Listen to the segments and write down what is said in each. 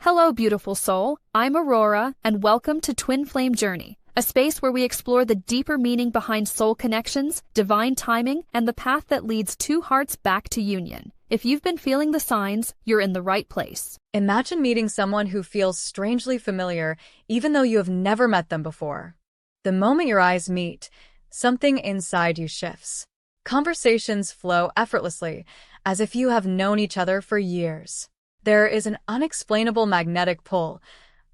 Hello, beautiful soul. I'm Aurora, and welcome to Twin Flame Journey, a space where we explore the deeper meaning behind soul connections, divine timing, and the path that leads two hearts back to union. If you've been feeling the signs, you're in the right place. Imagine meeting someone who feels strangely familiar, even though you have never met them before. The moment your eyes meet, something inside you shifts. Conversations flow effortlessly, as if you have known each other for years. There is an unexplainable magnetic pull,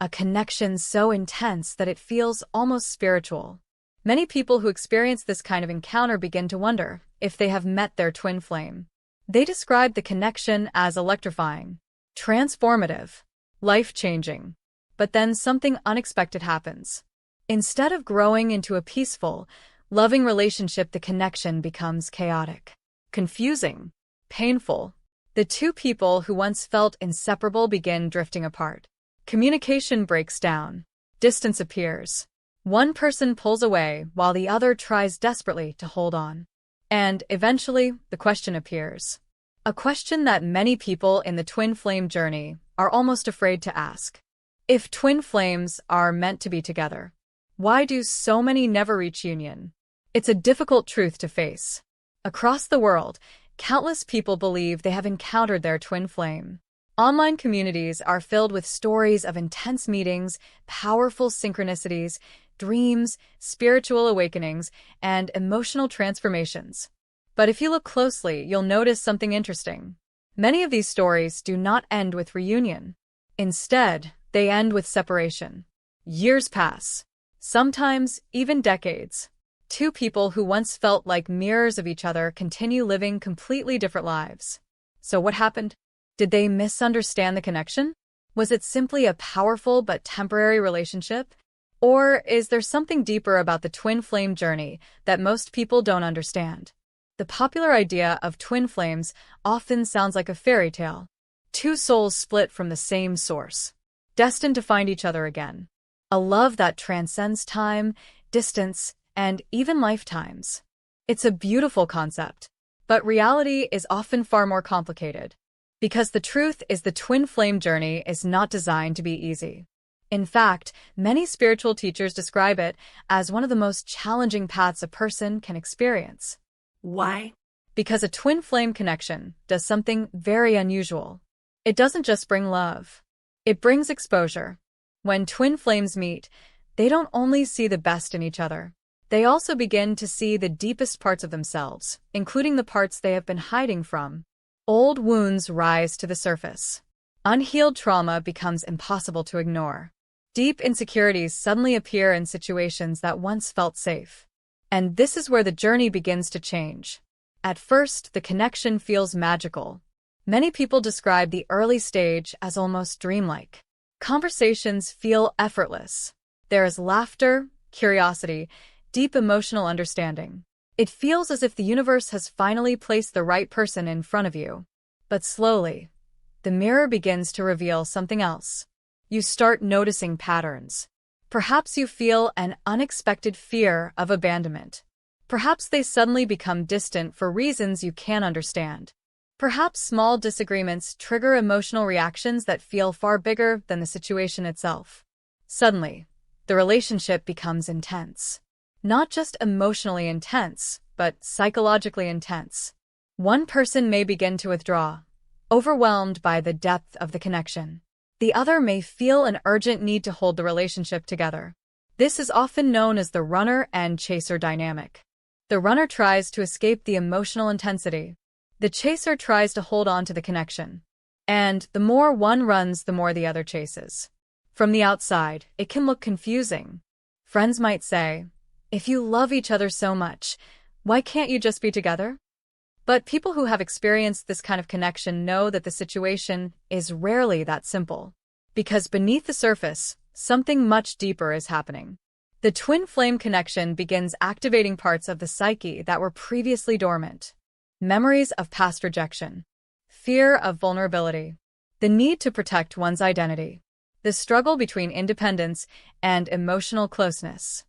a connection so intense that it feels almost spiritual. Many people who experience this kind of encounter begin to wonder if they have met their twin flame. They describe the connection as electrifying, transformative, life-changing. But then something unexpected happens. Instead of growing into a peaceful, loving relationship, the connection becomes chaotic, confusing, painful. The two people who once felt inseparable begin drifting apart. Communication breaks down. Distance appears. One person pulls away while the other tries desperately to hold on. And eventually, the question appears. A question that many people in the twin flame journey are almost afraid to ask. If twin flames are meant to be together, why do so many never reach union? It's a difficult truth to face. Across the world, countless people believe they have encountered their twin flame. Online communities are filled with stories of intense meetings, powerful synchronicities, dreams, spiritual awakenings, and emotional transformations. But if you look closely, you'll notice something interesting. Many of these stories do not end with reunion. Instead, they end with separation. Years pass, sometimes even decades. Two people who once felt like mirrors of each other continue living completely different lives. So what happened? Did they misunderstand the connection? Was it simply a powerful but temporary relationship? Or is there something deeper about the twin flame journey that most people don't understand? The popular idea of twin flames often sounds like a fairy tale. Two souls split from the same source, destined to find each other again. A love that transcends time, distance, and even lifetimes. It's a beautiful concept, but reality is often far more complicated. Because the truth is the twin flame journey is not designed to be easy. In fact, many spiritual teachers describe it as one of the most challenging paths a person can experience. Why? Because a twin flame connection does something very unusual. It doesn't just bring love. It brings exposure. When twin flames meet, they don't only see the best in each other. They also begin to see the deepest parts of themselves, including the parts they have been hiding from. Old wounds rise to the surface. Unhealed trauma becomes impossible to ignore. Deep insecurities suddenly appear in situations that once felt safe. And this is where the journey begins to change. At first, the connection feels magical. Many people describe the early stage as almost dreamlike. Conversations feel effortless. There is laughter, curiosity, deep emotional understanding. It feels as if the universe has finally placed the right person in front of you. But slowly, the mirror begins to reveal something else. You start noticing patterns. Perhaps you feel an unexpected fear of abandonment. Perhaps they suddenly become distant for reasons you can't understand. Perhaps small disagreements trigger emotional reactions that feel far bigger than the situation itself. Suddenly, the relationship becomes intense. Not just emotionally intense, but psychologically intense. One person may begin to withdraw, overwhelmed by the depth of the connection. The other may feel an urgent need to hold the relationship together. This is often known as the runner and chaser dynamic. The runner tries to escape the emotional intensity. The chaser tries to hold on to the connection. And the more one runs, the more the other chases. From the outside, it can look confusing. Friends might say, "If you love each other so much, why can't you just be together?" But people who have experienced this kind of connection know that the situation is rarely that simple. Because beneath the surface, something much deeper is happening. The twin flame connection begins activating parts of the psyche that were previously dormant. Memories of past rejection, fear of vulnerability, the need to protect one's identity, the struggle between independence and emotional closeness.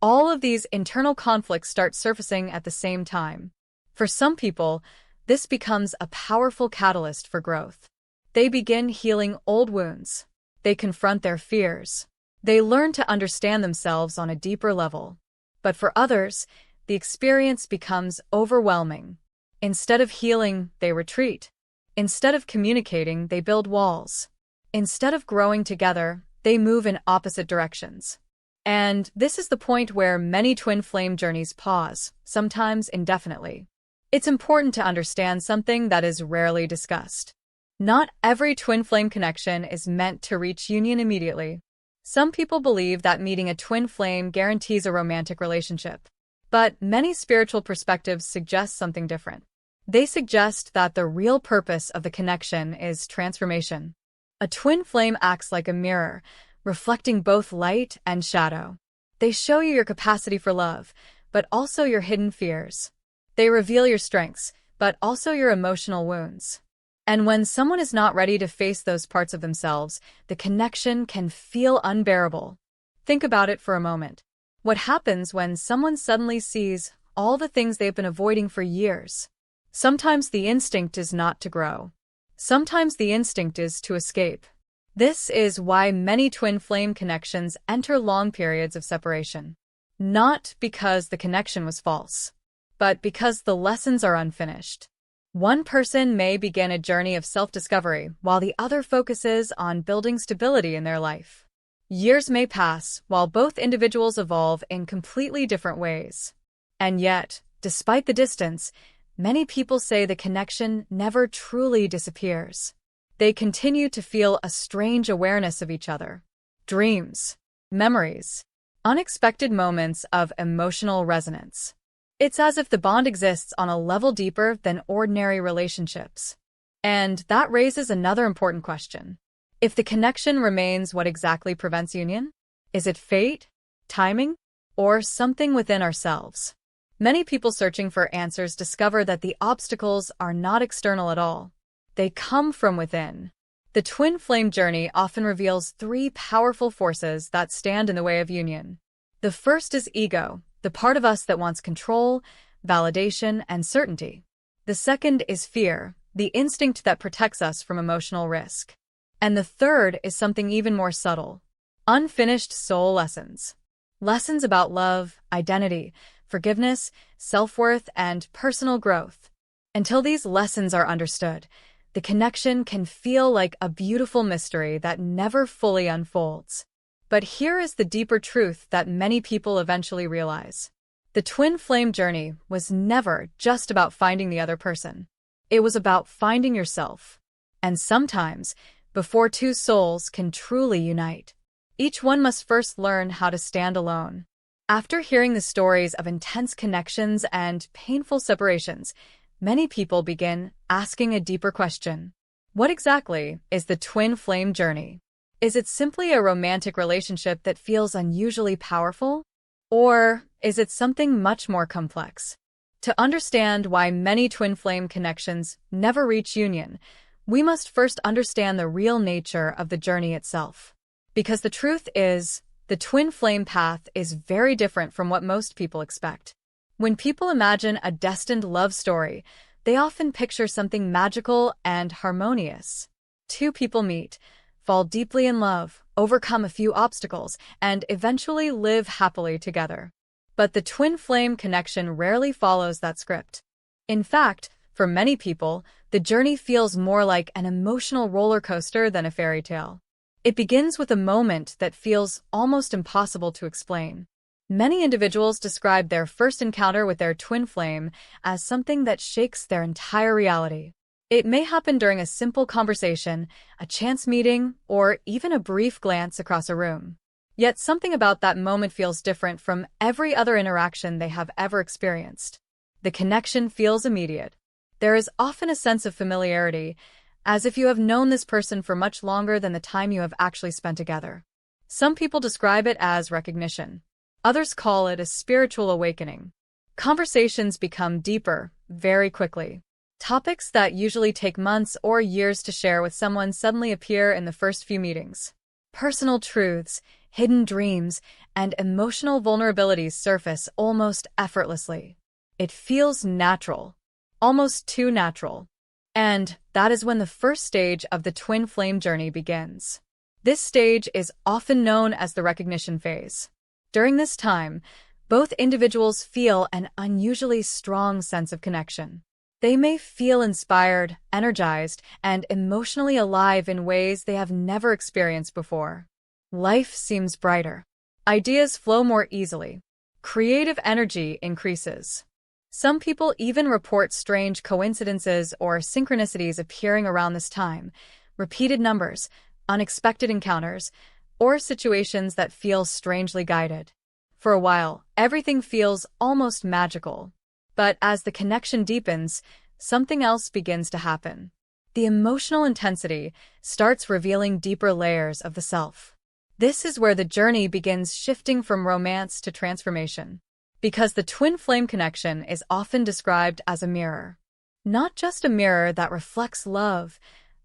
All of these internal conflicts start surfacing at the same time. For some people, this becomes a powerful catalyst for growth. They begin healing old wounds. They confront their fears. They learn to understand themselves on a deeper level. But for others, the experience becomes overwhelming. Instead of healing, they retreat. Instead of communicating, they build walls. Instead of growing together, they move in opposite directions. And this is the point where many twin flame journeys pause, sometimes indefinitely. It's important to understand something that is rarely discussed. Not every twin flame connection is meant to reach union immediately. Some people believe that meeting a twin flame guarantees a romantic relationship. But many spiritual perspectives suggest something different. They suggest that the real purpose of the connection is transformation. A twin flame acts like a mirror, reflecting both light and shadow. They show you your capacity for love, but also your hidden fears. They reveal your strengths, but also your emotional wounds. And when someone is not ready to face those parts of themselves, the connection can feel unbearable. Think about it for a moment. What happens when someone suddenly sees all the things they've been avoiding for years? Sometimes the instinct is not to grow. Sometimes the instinct is to escape. This is why many twin flame connections enter long periods of separation. Not because the connection was false, but because the lessons are unfinished. One person may begin a journey of self-discovery while the other focuses on building stability in their life. Years may pass while both individuals evolve in completely different ways. And yet, despite the distance, many people say the connection never truly disappears. They continue to feel a strange awareness of each other. Dreams, memories, unexpected moments of emotional resonance. It's as if the bond exists on a level deeper than ordinary relationships. And that raises another important question. If the connection remains, what exactly prevents union? Is it fate, timing, or something within ourselves? Many people searching for answers discover that the obstacles are not external at all. They come from within. The twin flame journey often reveals three powerful forces that stand in the way of union. The first is ego, the part of us that wants control, validation, and certainty. The second is fear, the instinct that protects us from emotional risk. And the third is something even more subtle: unfinished soul lessons. Lessons about love, identity, forgiveness, self-worth, and personal growth. Until these lessons are understood, the connection can feel like a beautiful mystery that never fully unfolds. But here is the deeper truth that many people eventually realize. The twin flame journey was never just about finding the other person. It was about finding yourself. And sometimes, before two souls can truly unite, each one must first learn how to stand alone. After hearing the stories of intense connections and painful separations, many people begin asking a deeper question. What exactly is the twin flame journey? Is it simply a romantic relationship that feels unusually powerful? Or is it something much more complex? To understand why many twin flame connections never reach union, we must first understand the real nature of the journey itself. Because the truth is, the twin flame path is very different from what most people expect. When people imagine a destined love story, they often picture something magical and harmonious. Two people meet, fall deeply in love, overcome a few obstacles, and eventually live happily together. But the twin flame connection rarely follows that script. In fact, for many people, the journey feels more like an emotional roller coaster than a fairy tale. It begins with a moment that feels almost impossible to explain. Many individuals describe their first encounter with their twin flame as something that shakes their entire reality. It may happen during a simple conversation, a chance meeting, or even a brief glance across a room. Yet something about that moment feels different from every other interaction they have ever experienced. The connection feels immediate. There is often a sense of familiarity, as if you have known this person for much longer than the time you have actually spent together. Some people describe it as recognition. Others call it a spiritual awakening. Conversations become deeper very quickly. Topics that usually take months or years to share with someone suddenly appear in the first few meetings. Personal truths, hidden dreams, and emotional vulnerabilities surface almost effortlessly. It feels natural, almost too natural. And that is when the first stage of the twin flame journey begins. This stage is often known as the recognition phase. During this time, both individuals feel an unusually strong sense of connection. They may feel inspired, energized, and emotionally alive in ways they have never experienced before. Life seems brighter. Ideas flow more easily. Creative energy increases. Some people even report strange coincidences or synchronicities appearing around this time, repeated numbers, unexpected encounters, or situations that feel strangely guided. For a while, everything feels almost magical. But as the connection deepens, something else begins to happen. The emotional intensity starts revealing deeper layers of the self. This is where the journey begins shifting from romance to transformation. Because the twin flame connection is often described as a mirror. Not just a mirror that reflects love,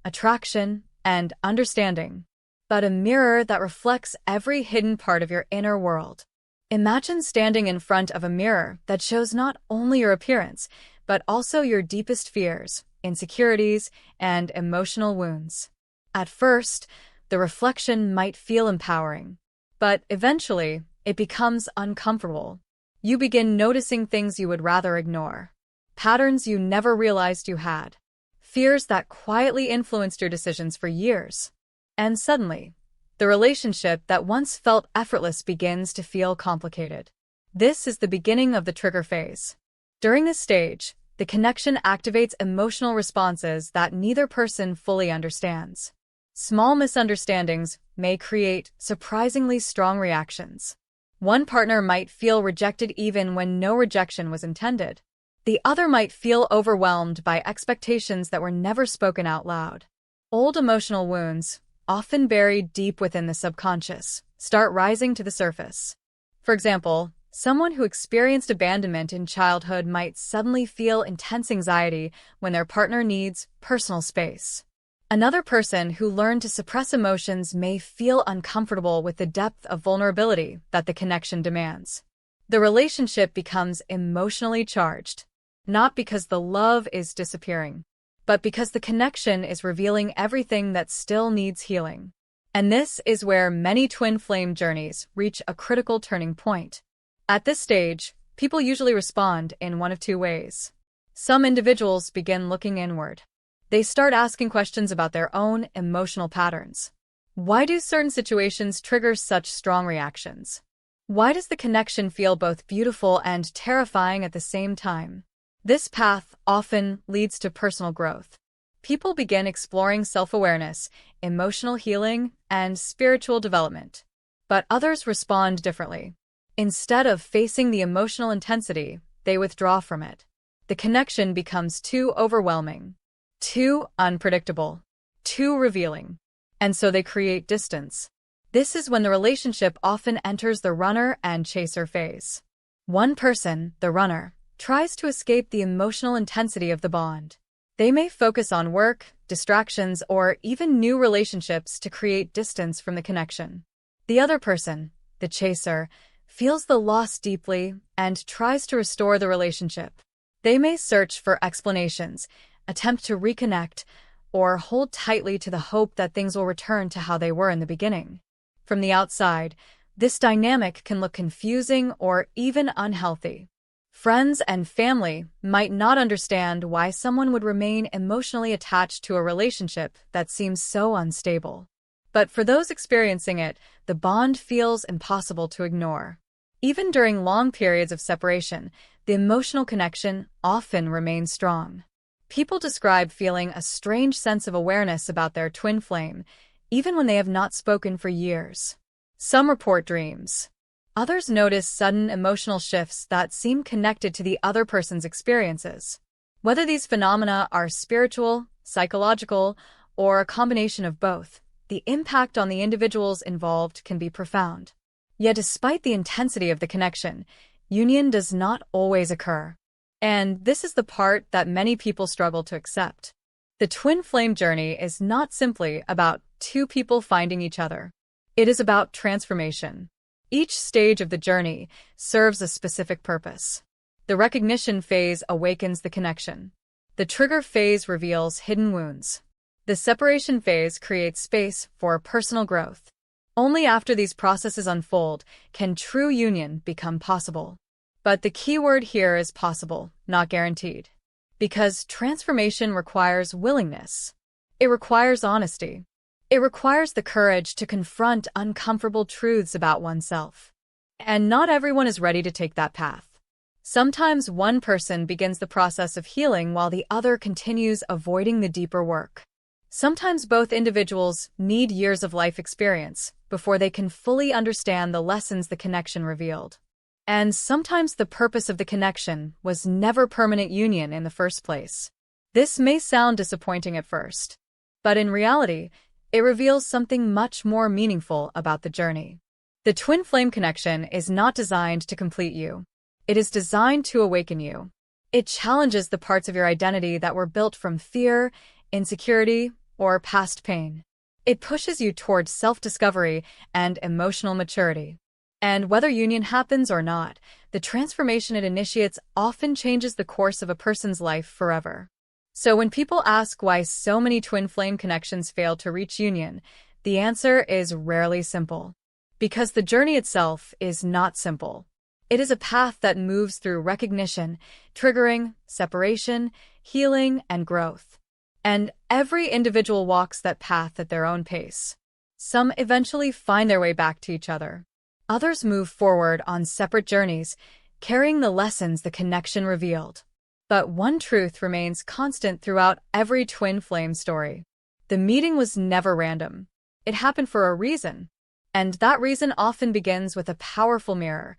attraction, and understanding, but a mirror that reflects every hidden part of your inner world. Imagine standing in front of a mirror that shows not only your appearance, but also your deepest fears, insecurities, and emotional wounds. At first, the reflection might feel empowering, but eventually, it becomes uncomfortable. You begin noticing things you would rather ignore, patterns you never realized you had, fears that quietly influenced your decisions for years. And suddenly, the relationship that once felt effortless begins to feel complicated. This is the beginning of the trigger phase. During this stage, the connection activates emotional responses that neither person fully understands. Small misunderstandings may create surprisingly strong reactions. One partner might feel rejected even when no rejection was intended. The other might feel overwhelmed by expectations that were never spoken out loud. Old emotional wounds, often buried deep within the subconscious, start rising to the surface. For example, someone who experienced abandonment in childhood might suddenly feel intense anxiety when their partner needs personal space. Another person who learned to suppress emotions may feel uncomfortable with the depth of vulnerability that the connection demands. The relationship becomes emotionally charged, not because the love is disappearing, but because the connection is revealing everything that still needs healing. And this is where many twin flame journeys reach a critical turning point. At this stage, people usually respond in one of two ways. Some individuals begin looking inward. They start asking questions about their own emotional patterns. Why do certain situations trigger such strong reactions? Why does the connection feel both beautiful and terrifying at the same time? This path often leads to personal growth. People begin exploring self-awareness, emotional healing, and spiritual development. But others respond differently. Instead of facing the emotional intensity, they withdraw from it. The connection becomes too overwhelming, too unpredictable, too revealing, and so they create distance. This is when the relationship often enters the runner and chaser phase. One person, the runner, tries to escape the emotional intensity of the bond. They may focus on work, distractions, or even new relationships to create distance from the connection. The other person, the chaser, feels the loss deeply and tries to restore the relationship. They may search for explanations, attempt to reconnect, or hold tightly to the hope that things will return to how they were in the beginning. From the outside, this dynamic can look confusing or even unhealthy. Friends and family might not understand why someone would remain emotionally attached to a relationship that seems so unstable. But for those experiencing it, the bond feels impossible to ignore. Even during long periods of separation, the emotional connection often remains strong. People describe feeling a strange sense of awareness about their twin flame, even when they have not spoken for years. Some report dreams. Others notice sudden emotional shifts that seem connected to the other person's experiences. Whether these phenomena are spiritual, psychological, or a combination of both, the impact on the individuals involved can be profound. Yet despite the intensity of the connection, union does not always occur. And this is the part that many people struggle to accept. The twin flame journey is not simply about two people finding each other. It is about transformation. Each stage of the journey serves a specific purpose. The recognition phase awakens the connection. The trigger phase reveals hidden wounds. The separation phase creates space for personal growth. Only after these processes unfold can true union become possible. But the key word here is possible, not guaranteed. Because transformation requires willingness. It requires honesty. It requires the courage to confront uncomfortable truths about oneself. And not everyone is ready to take that path. Sometimes one person begins the process of healing while the other continues avoiding the deeper work. Sometimes both individuals need years of life experience before they can fully understand the lessons the connection revealed. And sometimes the purpose of the connection was never permanent union in the first place. This may sound disappointing at first, but in reality, it reveals something much more meaningful about the journey. The twin flame connection is not designed to complete you. It is designed to awaken you. It challenges the parts of your identity that were built from fear, insecurity, or past pain. It pushes you towards self-discovery and emotional maturity. And whether union happens or not, the transformation it initiates often changes the course of a person's life forever. So when people ask why so many twin flame connections fail to reach union, the answer is rarely simple. Because the journey itself is not simple. It is a path that moves through recognition, triggering, separation, healing, and growth. And every individual walks that path at their own pace. Some eventually find their way back to each other. Others move forward on separate journeys, carrying the lessons the connection revealed. But one truth remains constant throughout every twin flame story. The meeting was never random. It happened for a reason. And that reason often begins with a powerful mirror,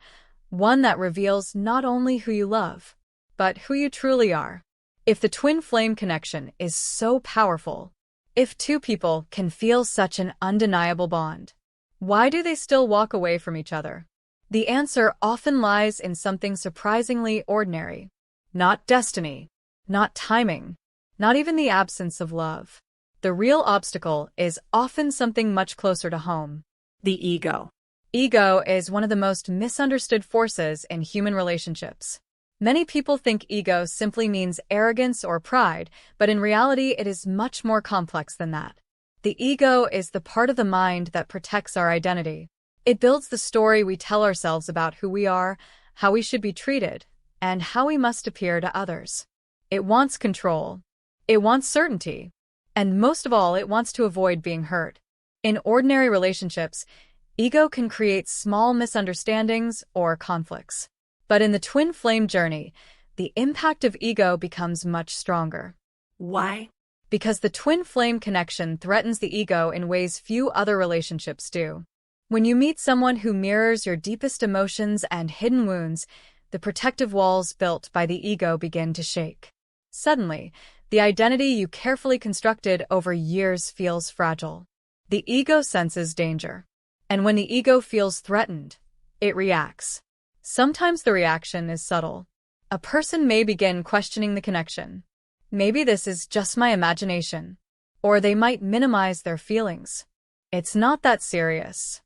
one that reveals not only who you love, but who you truly are. If the twin flame connection is so powerful, if two people can feel such an undeniable bond, why do they still walk away from each other? The answer often lies in something surprisingly ordinary. Not destiny, not timing, not even the absence of love. The real obstacle is often something much closer to home. The ego. Ego is one of the most misunderstood forces in human relationships. Many people think ego simply means arrogance or pride, but in reality it is much more complex than that. The ego is the part of the mind that protects our identity. It builds the story we tell ourselves about who we are, how we should be treated, and how we must appear to others. It wants control. It wants certainty. And most of all, it wants to avoid being hurt. In ordinary relationships, ego can create small misunderstandings or conflicts. But in the twin flame journey, the impact of ego becomes much stronger. Why? Because the twin flame connection threatens the ego in ways few other relationships do. When you meet someone who mirrors your deepest emotions and hidden wounds, the protective walls built by the ego begin to shake. Suddenly, the identity you carefully constructed over years feels fragile. The ego senses danger. And when the ego feels threatened, it reacts. Sometimes the reaction is subtle. A person may begin questioning the connection. Maybe this is just my imagination. Or they might minimize their feelings. It's not that serious.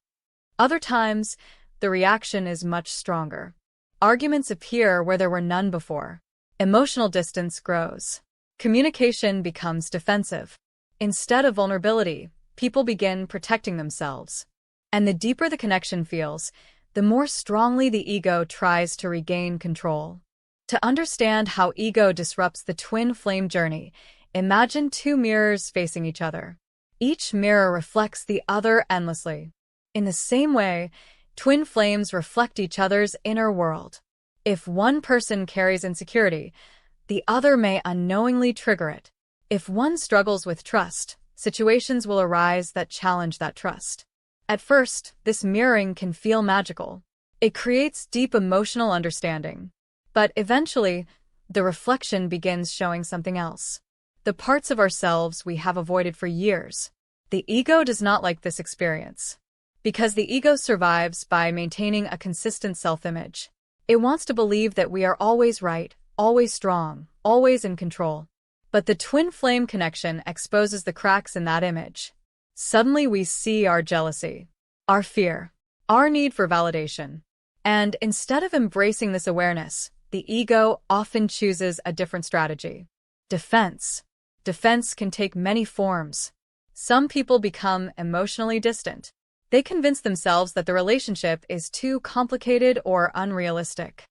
Other times, the reaction is much stronger. Arguments appear where there were none before. Emotional distance grows. Communication becomes defensive. Instead of vulnerability, people begin protecting themselves. And the deeper the connection feels, the more strongly the ego tries to regain control. To understand how ego disrupts the twin flame journey, imagine two mirrors facing each other. Each mirror reflects the other endlessly. In the same way, twin flames reflect each other's inner world. If one person carries insecurity, the other may unknowingly trigger it. If one struggles with trust, situations will arise that challenge that trust. At first, this mirroring can feel magical. It creates deep emotional understanding. But eventually, the reflection begins showing something else. The parts of ourselves we have avoided for years. The ego does not like this experience. Because the ego survives by maintaining a consistent self-image. It wants to believe that we are always right, always strong, always in control. But the twin flame connection exposes the cracks in that image. Suddenly we see our jealousy, our fear, our need for validation. And instead of embracing this awareness, the ego often chooses a different strategy. Defense. Defense can take many forms. Some people become emotionally distant. They convince themselves that the relationship is too complicated or unrealistic.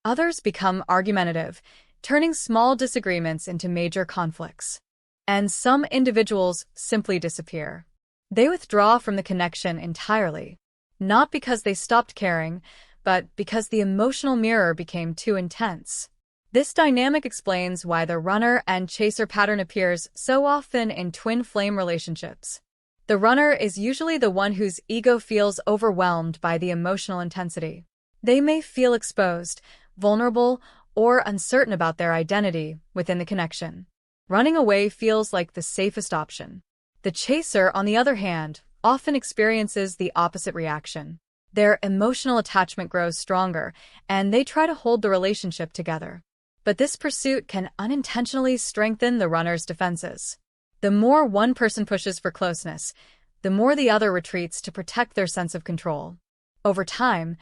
Others become argumentative, turning small disagreements into major conflicts. And some individuals simply disappear. They withdraw from the connection entirely, not because they stopped caring, but because the emotional mirror became too intense. This dynamic explains why the runner and chaser pattern appears so often in twin flame relationships. The runner is usually the one whose ego feels overwhelmed by the emotional intensity. They may feel exposed, vulnerable, or uncertain about their identity within the connection. Running away feels like the safest option. The chaser, on the other hand, often experiences the opposite reaction. Their emotional attachment grows stronger, and they try to hold the relationship together. But this pursuit can unintentionally strengthen the runner's defenses. The more one person pushes for closeness, the more the other retreats to protect their sense of control. Over time,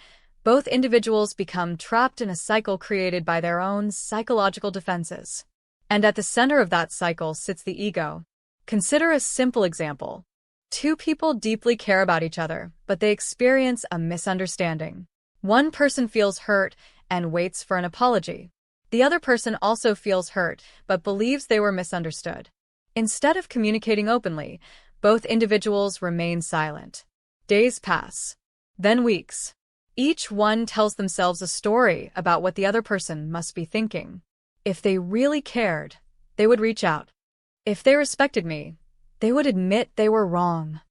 both individuals become trapped in a cycle created by their own psychological defenses. And at the center of that cycle sits the ego. Consider a simple example. Two people deeply care about each other, but they experience a misunderstanding. One person feels hurt and waits for an apology. The other person also feels hurt, but believes they were misunderstood. Instead of communicating openly, both individuals remain silent. Days pass, then weeks. Each one tells themselves a story about what the other person must be thinking. If they really cared, they would reach out. If they respected me, they would admit they were wrong.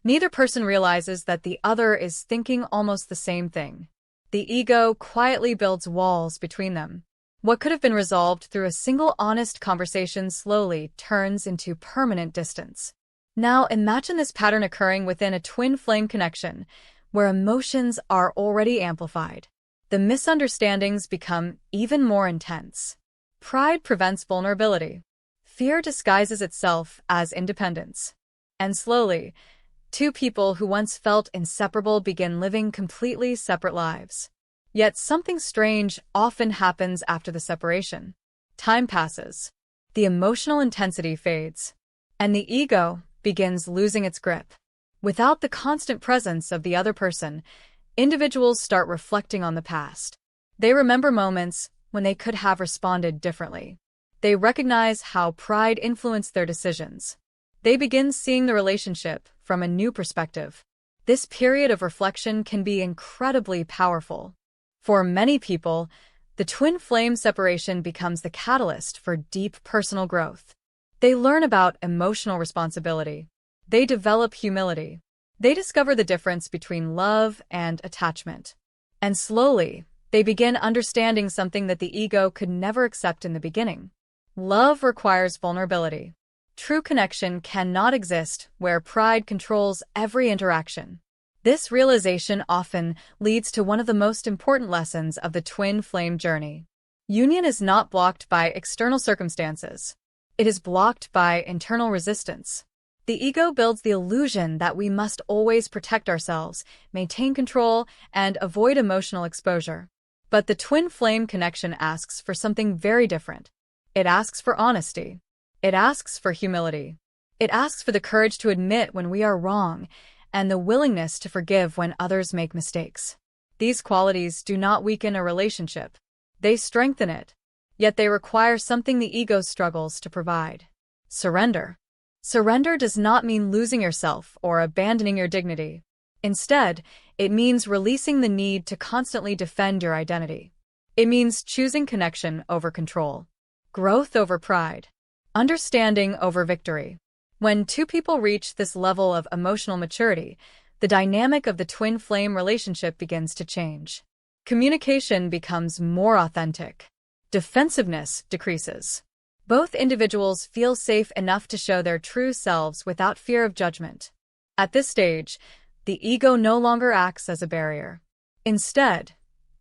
Neither person realizes that the other is thinking almost the same thing. The ego quietly builds walls between them. What could have been resolved through a single honest conversation slowly turns into permanent distance. Now imagine this pattern occurring within a twin flame connection, where emotions are already amplified. The misunderstandings become even more intense. Pride prevents vulnerability. Fear disguises itself as independence. And slowly, two people who once felt inseparable begin living completely separate lives. Yet something strange often happens after the separation. Time passes. The emotional intensity fades. And the ego begins losing its grip. Without the constant presence of the other person, individuals start reflecting on the past. They remember moments when they could have responded differently. They recognize how pride influenced their decisions. They begin seeing the relationship from a new perspective. This period of reflection can be incredibly powerful. For many people, the twin flame separation becomes the catalyst for deep personal growth. They learn about emotional responsibility. They develop humility. They discover the difference between love and attachment. And slowly, they begin understanding something that the ego could never accept in the beginning. Love requires vulnerability. True connection cannot exist where pride controls every interaction. This realization often leads to one of the most important lessons of the twin flame journey. Union is not blocked by external circumstances. It is blocked by internal resistance. The ego builds the illusion that we must always protect ourselves, maintain control, and avoid emotional exposure. But the twin flame connection asks for something very different. It asks for honesty. It asks for humility. It asks for the courage to admit when we are wrong, and the willingness to forgive when others make mistakes. These qualities do not weaken a relationship. They strengthen it. Yet they require something the ego struggles to provide: surrender. Surrender does not mean losing yourself or abandoning your dignity. Instead, it means releasing the need to constantly defend your identity. It means choosing connection over control, growth over pride, understanding over victory. When two people reach this level of emotional maturity, the dynamic of the twin flame relationship begins to change. Communication becomes more authentic. Defensiveness decreases. Both individuals feel safe enough to show their true selves without fear of judgment. At this stage, the ego no longer acts as a barrier. Instead,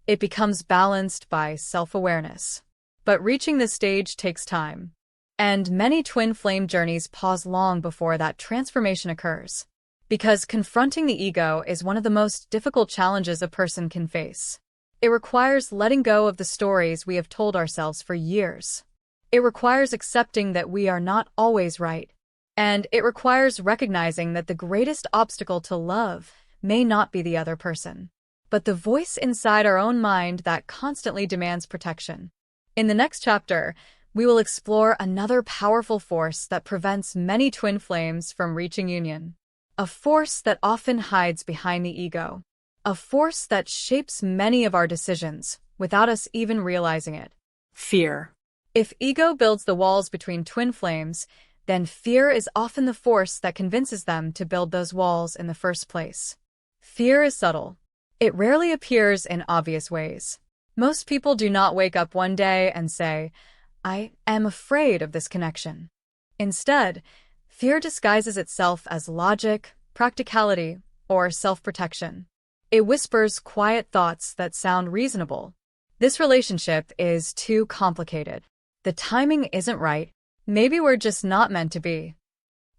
it becomes balanced by self-awareness. But reaching this stage takes time. And many twin flame journeys pause long before that transformation occurs. Because confronting the ego is one of the most difficult challenges a person can face. It requires letting go of the stories we have told ourselves for years. It requires accepting that we are not always right. And it requires recognizing that the greatest obstacle to love may not be the other person, but the voice inside our own mind that constantly demands protection. In the next chapter, we will explore another powerful force that prevents many twin flames from reaching union. A force that often hides behind the ego. A force that shapes many of our decisions without us even realizing it. Fear. If ego builds the walls between twin flames, then fear is often the force that convinces them to build those walls in the first place. Fear is subtle. It rarely appears in obvious ways. Most people do not wake up one day and say, "I am afraid of this connection." Instead, fear disguises itself as logic, practicality, or self-protection. It whispers quiet thoughts that sound reasonable. This relationship is too complicated. The timing isn't right. Maybe we're just not meant to be.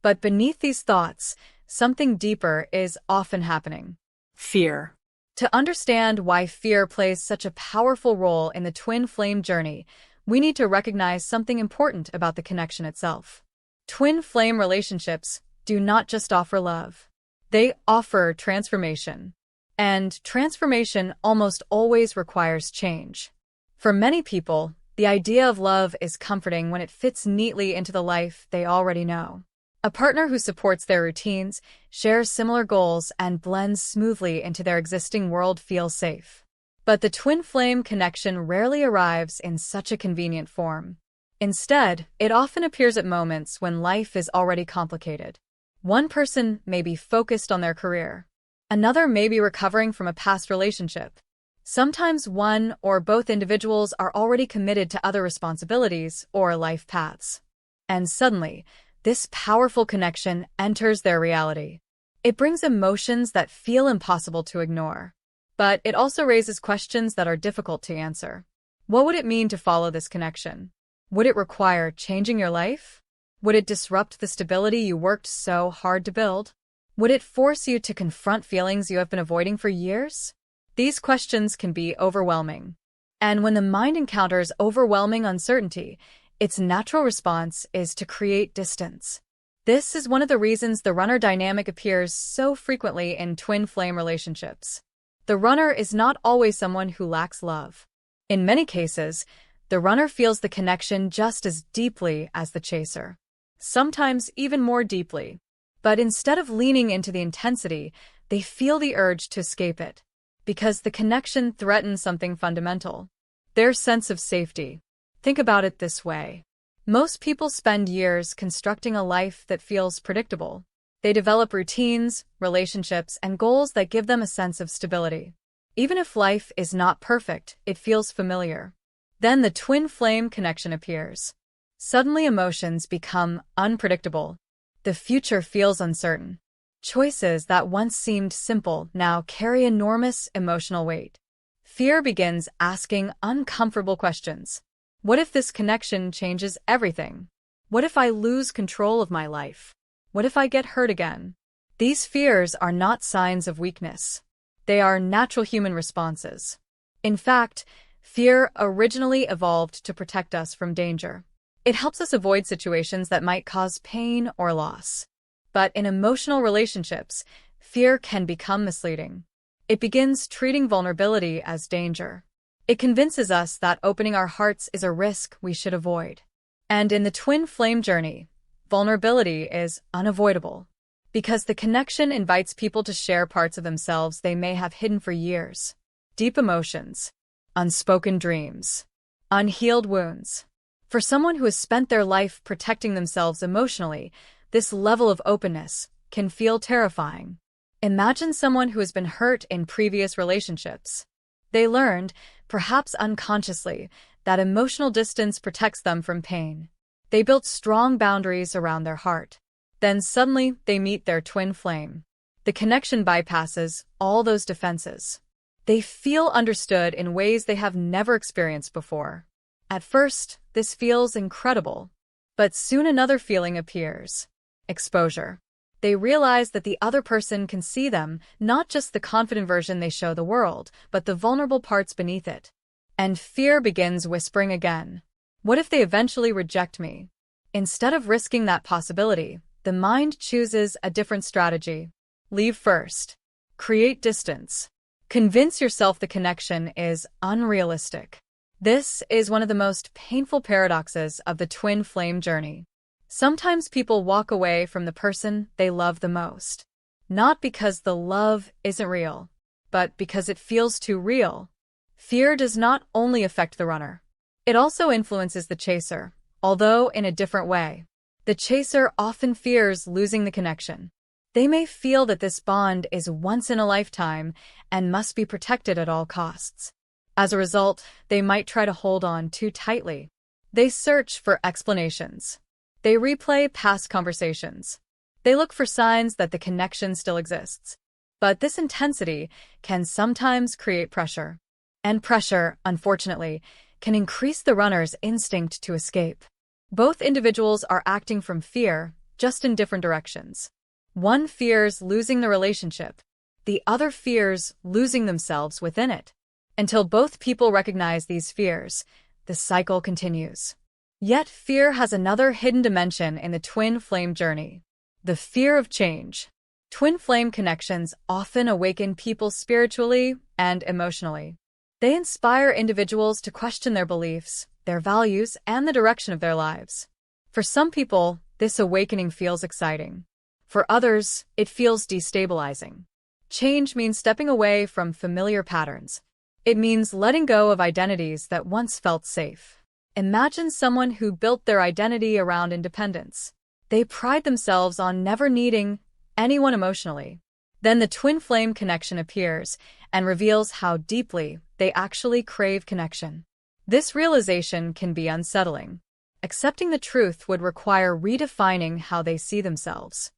But beneath these thoughts, something deeper is often happening. Fear. To understand why fear plays such a powerful role in the twin flame journey, we need to recognize something important about the connection itself. Twin flame relationships do not just offer love. They offer transformation. And transformation almost always requires change. For many people, the idea of love is comforting when it fits neatly into the life they already know. A partner who supports their routines, shares similar goals, and blends smoothly into their existing world feels safe. But the twin flame connection rarely arrives in such a convenient form. Instead, it often appears at moments when life is already complicated. One person may be focused on their career. Another may be recovering from a past relationship. Sometimes one or both individuals are already committed to other responsibilities or life paths. And suddenly, this powerful connection enters their reality. It brings emotions that feel impossible to ignore. But it also raises questions that are difficult to answer. What would it mean to follow this connection? Would it require changing your life? Would it disrupt the stability you worked so hard to build? Would it force you to confront feelings you have been avoiding for years? These questions can be overwhelming. And when the mind encounters overwhelming uncertainty, its natural response is to create distance. This is one of the reasons the runner dynamic appears so frequently in twin flame relationships. The runner is not always someone who lacks love. In many cases, the runner feels the connection just as deeply as the chaser, sometimes even more deeply. But instead of leaning into the intensity, they feel the urge to escape it, because the connection threatens something fundamental: their sense of safety. Think about it this way. Most people spend years constructing a life that feels predictable. They develop routines, relationships, and goals that give them a sense of stability. Even if life is not perfect, it feels familiar. Then the twin flame connection appears. Suddenly emotions become unpredictable. The future feels uncertain. Choices that once seemed simple now carry enormous emotional weight. Fear begins asking uncomfortable questions. What if this connection changes everything? What if I lose control of my life? What if I get hurt again? These fears are not signs of weakness. They are natural human responses. In fact, fear originally evolved to protect us from danger. It helps us avoid situations that might cause pain or loss. But in emotional relationships, fear can become misleading. It begins treating vulnerability as danger. It convinces us that opening our hearts is a risk we should avoid. And in the twin flame journey, vulnerability is unavoidable, because the connection invites people to share parts of themselves they may have hidden for years. Deep emotions, unspoken dreams, unhealed wounds. For someone who has spent their life protecting themselves emotionally, this level of openness can feel terrifying. Imagine someone who has been hurt in previous relationships. They learned, perhaps unconsciously, that emotional distance protects them from pain. They built strong boundaries around their heart. Then suddenly they meet their twin flame. The connection bypasses all those defenses. They feel understood in ways they have never experienced before. At first, this feels incredible. But soon another feeling appears: exposure. They realize that the other person can see them, not just the confident version they show the world, but the vulnerable parts beneath it. And fear begins whispering again. What if they eventually reject me? Instead of risking that possibility, the mind chooses a different strategy. Leave first. Create distance. Convince yourself the connection is unrealistic. This is one of the most painful paradoxes of the twin flame journey. Sometimes people walk away from the person they love the most, not because the love isn't real, but because it feels too real. Fear does not only affect the runner. It also influences the chaser, although in a different way. The chaser often fears losing the connection. They may feel that this bond is once in a lifetime and must be protected at all costs. As a result, they might try to hold on too tightly. They search for explanations. They replay past conversations. They look for signs that the connection still exists. But this intensity can sometimes create pressure. And pressure, unfortunately, can increase the runner's instinct to escape. Both individuals are acting from fear, just in different directions. One fears losing the relationship. The other fears losing themselves within it. Until both people recognize these fears, the cycle continues. Yet fear has another hidden dimension in the twin flame journey: the fear of change. Twin flame connections often awaken people spiritually and emotionally. They inspire individuals to question their beliefs, their values, and the direction of their lives. For some people, this awakening feels exciting. For others, it feels destabilizing. Change means stepping away from familiar patterns. It means letting go of identities that once felt safe. Imagine someone who built their identity around independence. They pride themselves on never needing anyone emotionally. Then the twin flame connection appears and reveals how deeply they actually crave connection. This realization can be unsettling. Accepting the truth would require redefining how they see themselves.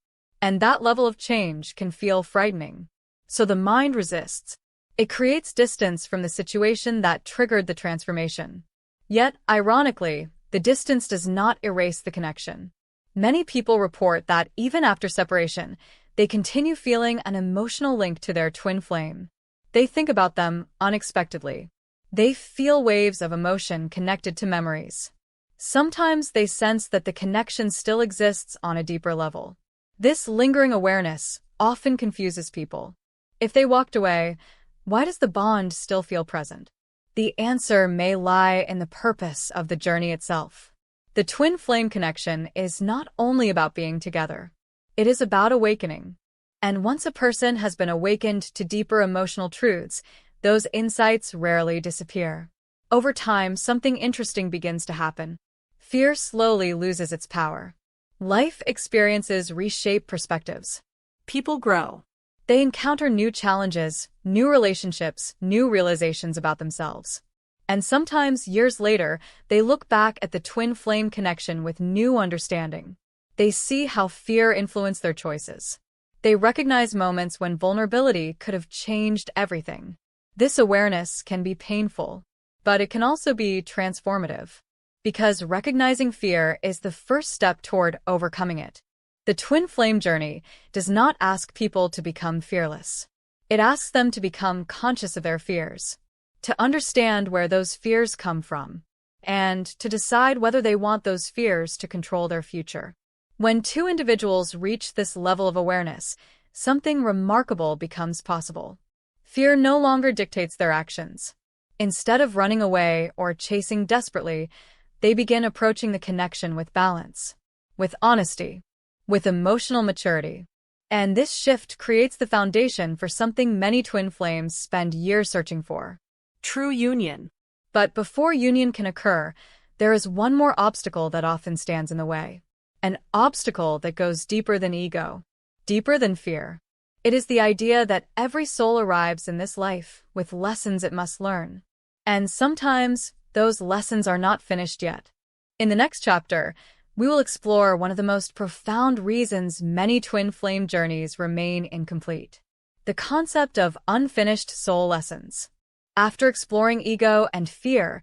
And that level of change can feel frightening. So the mind resists. It creates distance from the situation that triggered the transformation. Yet, ironically, the distance does not erase the connection. Many people report that even after separation, they continue feeling an emotional link to their twin flame. They think about them unexpectedly. They feel waves of emotion connected to memories. Sometimes they sense that the connection still exists on a deeper level. This lingering awareness often confuses people. If they walked away, why does the bond still feel present? The answer may lie in the purpose of the journey itself. The twin flame connection is not only about being together. It is about awakening. And once a person has been awakened to deeper emotional truths, those insights rarely disappear. Over time, something interesting begins to happen. Fear slowly loses its power. Life experiences reshape perspectives. People grow. They encounter new challenges, new relationships, new realizations about themselves. And sometimes, years later, they look back at the twin flame connection with new understanding. They see how fear influenced their choices. They recognize moments when vulnerability could have changed everything. This awareness can be painful, but it can also be transformative. Because recognizing fear is the first step toward overcoming it. The twin flame journey does not ask people to become fearless. It asks them to become conscious of their fears, to understand where those fears come from, and to decide whether they want those fears to control their future. When two individuals reach this level of awareness, something remarkable becomes possible. Fear no longer dictates their actions. Instead of running away or chasing desperately, they begin approaching the connection with balance, with honesty, with emotional maturity. And this shift creates the foundation for something many twin flames spend years searching for: true union. But before union can occur, there is one more obstacle that often stands in the way. An obstacle that goes deeper than ego, deeper than fear. It is the idea that every soul arrives in this life with lessons it must learn. And sometimes, those lessons are not finished yet. In the next chapter, we will explore one of the most profound reasons many twin flame journeys remain incomplete: the concept of unfinished soul lessons. After exploring ego and fear,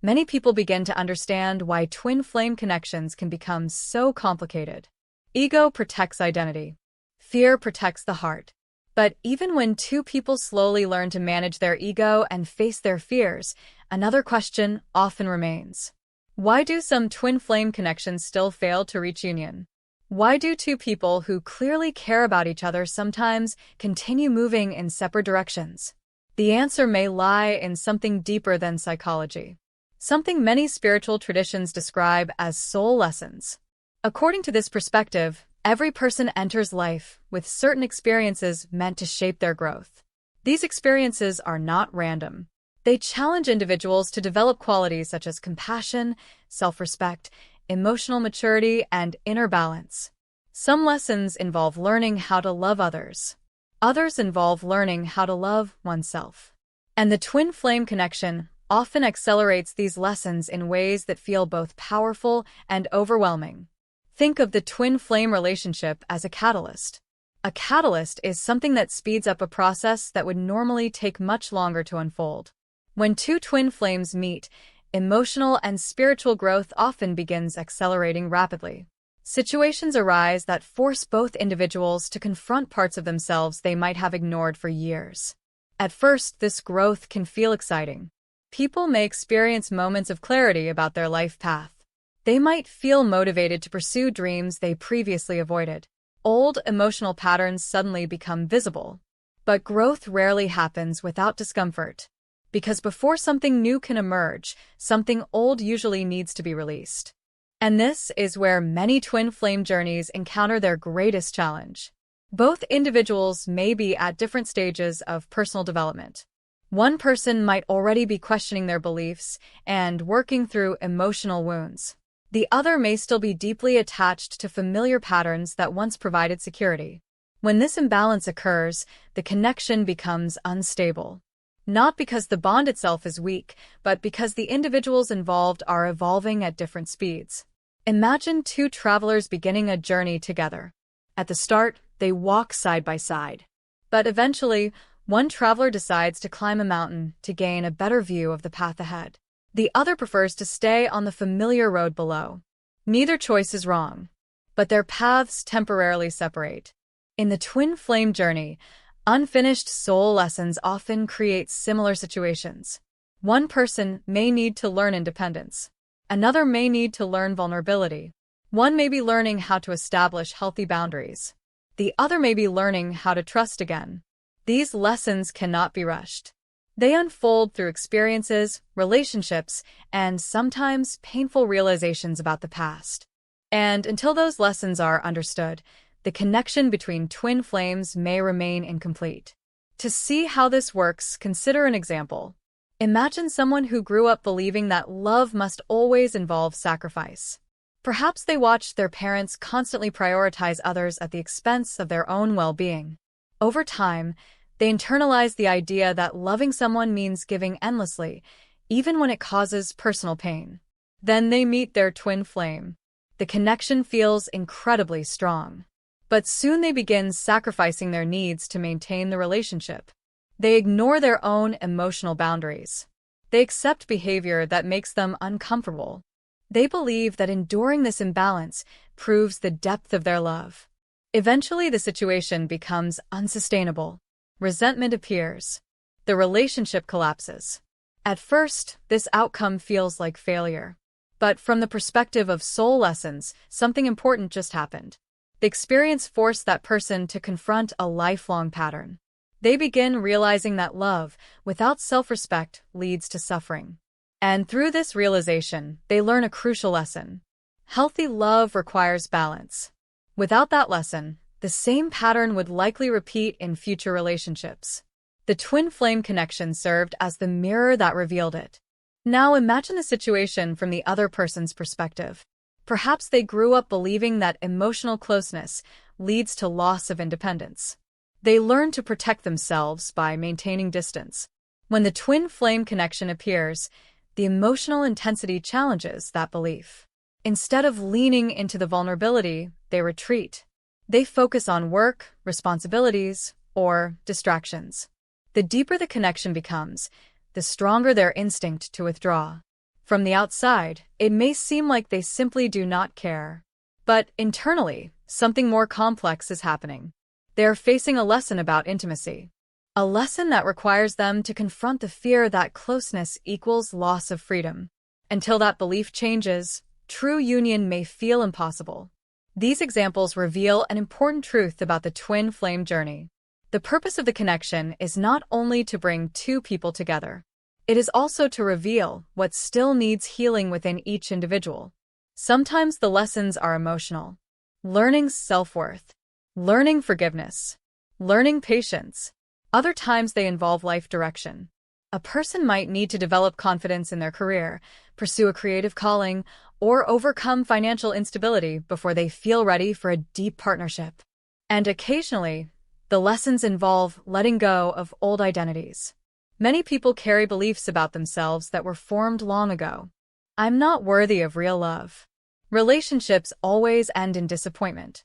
many people begin to understand why twin flame connections can become so complicated. Ego protects identity. Fear protects the heart. But even when two people slowly learn to manage their ego and face their fears, another question often remains. Why do some twin flame connections still fail to reach union? Why do two people who clearly care about each other sometimes continue moving in separate directions? The answer may lie in something deeper than psychology, something many spiritual traditions describe as soul lessons. According to this perspective, every person enters life with certain experiences meant to shape their growth. These experiences are not random. They challenge individuals to develop qualities such as compassion, self-respect, emotional maturity, and inner balance. Some lessons involve learning how to love others. Others involve learning how to love oneself. And the twin flame connection often accelerates these lessons in ways that feel both powerful and overwhelming. Think of the twin flame relationship as a catalyst. A catalyst is something that speeds up a process that would normally take much longer to unfold. When two twin flames meet, emotional and spiritual growth often begins accelerating rapidly. Situations arise that force both individuals to confront parts of themselves they might have ignored for years. At first, this growth can feel exciting. People may experience moments of clarity about their life path. They might feel motivated to pursue dreams they previously avoided. Old emotional patterns suddenly become visible. But growth rarely happens without discomfort. Because before something new can emerge, something old usually needs to be released. And this is where many twin flame journeys encounter their greatest challenge. Both individuals may be at different stages of personal development. One person might already be questioning their beliefs and working through emotional wounds. The other may still be deeply attached to familiar patterns that once provided security. When this imbalance occurs, the connection becomes unstable. Not because the bond itself is weak, but because the individuals involved are evolving at different speeds. Imagine two travelers beginning a journey together. At the start, they walk side by side. But eventually, one traveler decides to climb a mountain to gain a better view of the path ahead. The other prefers to stay on the familiar road below. Neither choice is wrong, but their paths temporarily separate. In the twin flame journey, unfinished soul lessons often create similar situations. One person may need to learn independence. Another may need to learn vulnerability. One may be learning how to establish healthy boundaries. The other may be learning how to trust again. These lessons cannot be rushed. They unfold through experiences, relationships, and sometimes painful realizations about the past. And until those lessons are understood, the connection between twin flames may remain incomplete. To see how this works, consider an example. Imagine someone who grew up believing that love must always involve sacrifice. Perhaps they watched their parents constantly prioritize others at the expense of their own well-being. Over time, they internalize the idea that loving someone means giving endlessly, even when it causes personal pain. Then they meet their twin flame. The connection feels incredibly strong. But soon they begin sacrificing their needs to maintain the relationship. They ignore their own emotional boundaries. They accept behavior that makes them uncomfortable. They believe that enduring this imbalance proves the depth of their love. Eventually, the situation becomes unsustainable. Resentment appears. The relationship collapses. At first, this outcome feels like failure. But from the perspective of soul lessons, something important just happened. The experience forced that person to confront a lifelong pattern. They begin realizing that love, without self-respect, leads to suffering. And through this realization, they learn a crucial lesson. Healthy love requires balance. Without that lesson, the same pattern would likely repeat in future relationships. The twin flame connection served as the mirror that revealed it. Now imagine the situation from the other person's perspective. Perhaps they grew up believing that emotional closeness leads to loss of independence. They learn to protect themselves by maintaining distance. When the twin flame connection appears, the emotional intensity challenges that belief. Instead of leaning into the vulnerability, they retreat. They focus on work, responsibilities, or distractions. The deeper the connection becomes, the stronger their instinct to withdraw. From the outside, it may seem like they simply do not care. But internally, something more complex is happening. They are facing a lesson about intimacy. A lesson that requires them to confront the fear that closeness equals loss of freedom. Until that belief changes, true union may feel impossible. These examples reveal an important truth about the twin flame journey. The purpose of the connection is not only to bring two people together. It is also to reveal what still needs healing within each individual. Sometimes the lessons are emotional. Learning self-worth, learning forgiveness, learning patience. Other times they involve life direction. A person might need to develop confidence in their career, pursue a creative calling, or overcome financial instability before they feel ready for a deep partnership. And occasionally, the lessons involve letting go of old identities. Many people carry beliefs about themselves that were formed long ago. I'm not worthy of real love. Relationships always end in disappointment.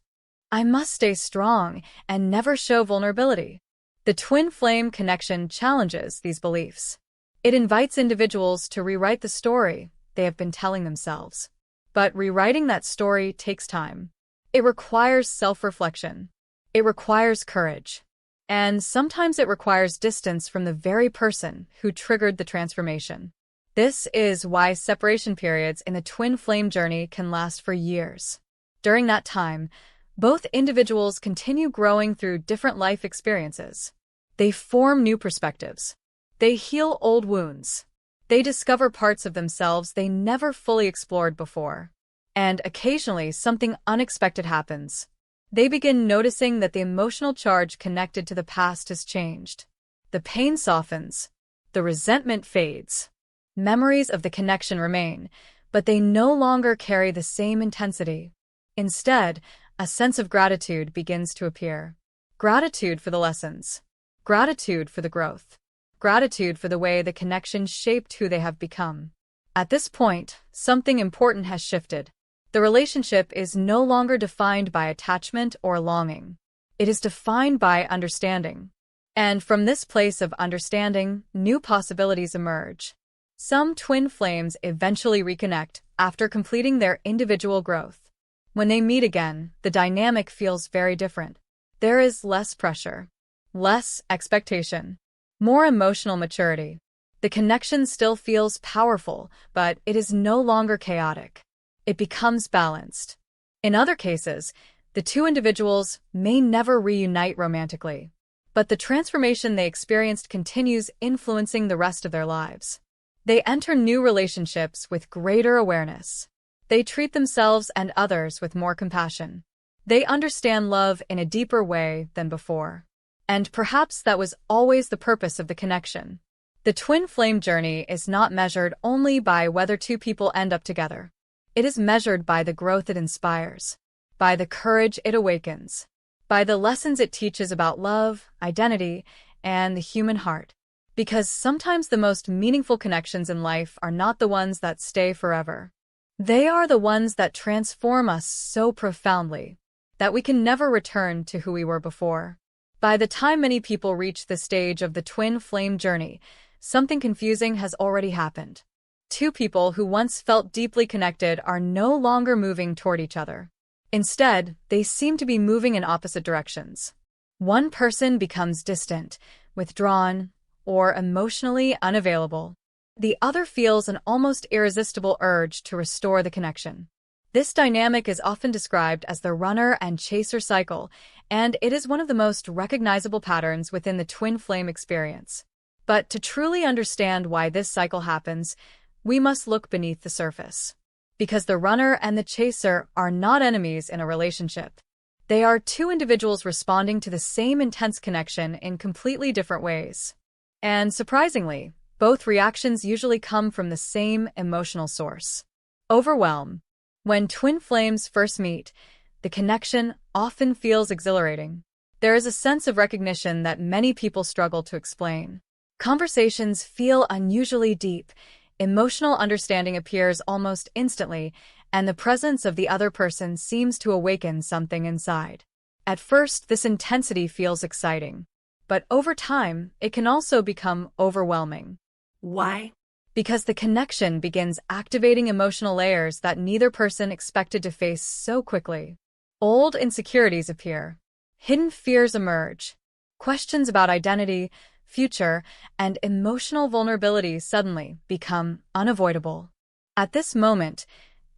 I must stay strong and never show vulnerability. The twin flame connection challenges these beliefs. It invites individuals to rewrite the story they have been telling themselves. But rewriting that story takes time. It requires self-reflection. It requires courage. And sometimes it requires distance from the very person who triggered the transformation. This is why separation periods in the twin flame journey can last for years. During that time, both individuals continue growing through different life experiences. They form new perspectives. They heal old wounds. They discover parts of themselves they never fully explored before. And occasionally, something unexpected happens. They begin noticing that the emotional charge connected to the past has changed. The pain softens. The resentment fades. Memories of the connection remain, but they no longer carry the same intensity. Instead, a sense of gratitude begins to appear. Gratitude for the lessons. Gratitude for the growth. Gratitude for the way the connection shaped who they have become. At this point, something important has shifted. The relationship is no longer defined by attachment or longing. It is defined by understanding. And from this place of understanding, new possibilities emerge. Some twin flames eventually reconnect after completing their individual growth. When they meet again, the dynamic feels very different. There is less pressure, less expectation, more emotional maturity. The connection still feels powerful, but it is no longer chaotic. It becomes balanced. In other cases, the two individuals may never reunite romantically, but the transformation they experienced continues influencing the rest of their lives. They enter new relationships with greater awareness. They treat themselves and others with more compassion. They understand love in a deeper way than before. And perhaps that was always the purpose of the connection. The twin flame journey is not measured only by whether two people end up together. It is measured by the growth it inspires, by the courage it awakens, by the lessons it teaches about love, identity, and the human heart. Because sometimes the most meaningful connections in life are not the ones that stay forever. They are the ones that transform us so profoundly that we can never return to who we were before. By the time many people reach the stage of the twin flame journey, something confusing has already happened. Two people who once felt deeply connected are no longer moving toward each other. Instead, they seem to be moving in opposite directions. One person becomes distant, withdrawn, or emotionally unavailable. The other feels an almost irresistible urge to restore the connection. This dynamic is often described as the runner and chaser cycle, and it is one of the most recognizable patterns within the twin flame experience. But to truly understand why this cycle happens, we must look beneath the surface. Because the runner and the chaser are not enemies in a relationship. They are two individuals responding to the same intense connection in completely different ways. And surprisingly, both reactions usually come from the same emotional source: overwhelm. When twin flames first meet, the connection often feels exhilarating. There is a sense of recognition that many people struggle to explain. Conversations feel unusually deep. Emotional understanding appears almost instantly, and the presence of the other person seems to awaken something inside. At first, this intensity feels exciting, but over time, it can also become overwhelming. Why? Because the connection begins activating emotional layers that neither person expected to face so quickly. Old insecurities appear. Hidden fears emerge. Questions about identity, future, and emotional vulnerability suddenly become unavoidable. At this moment,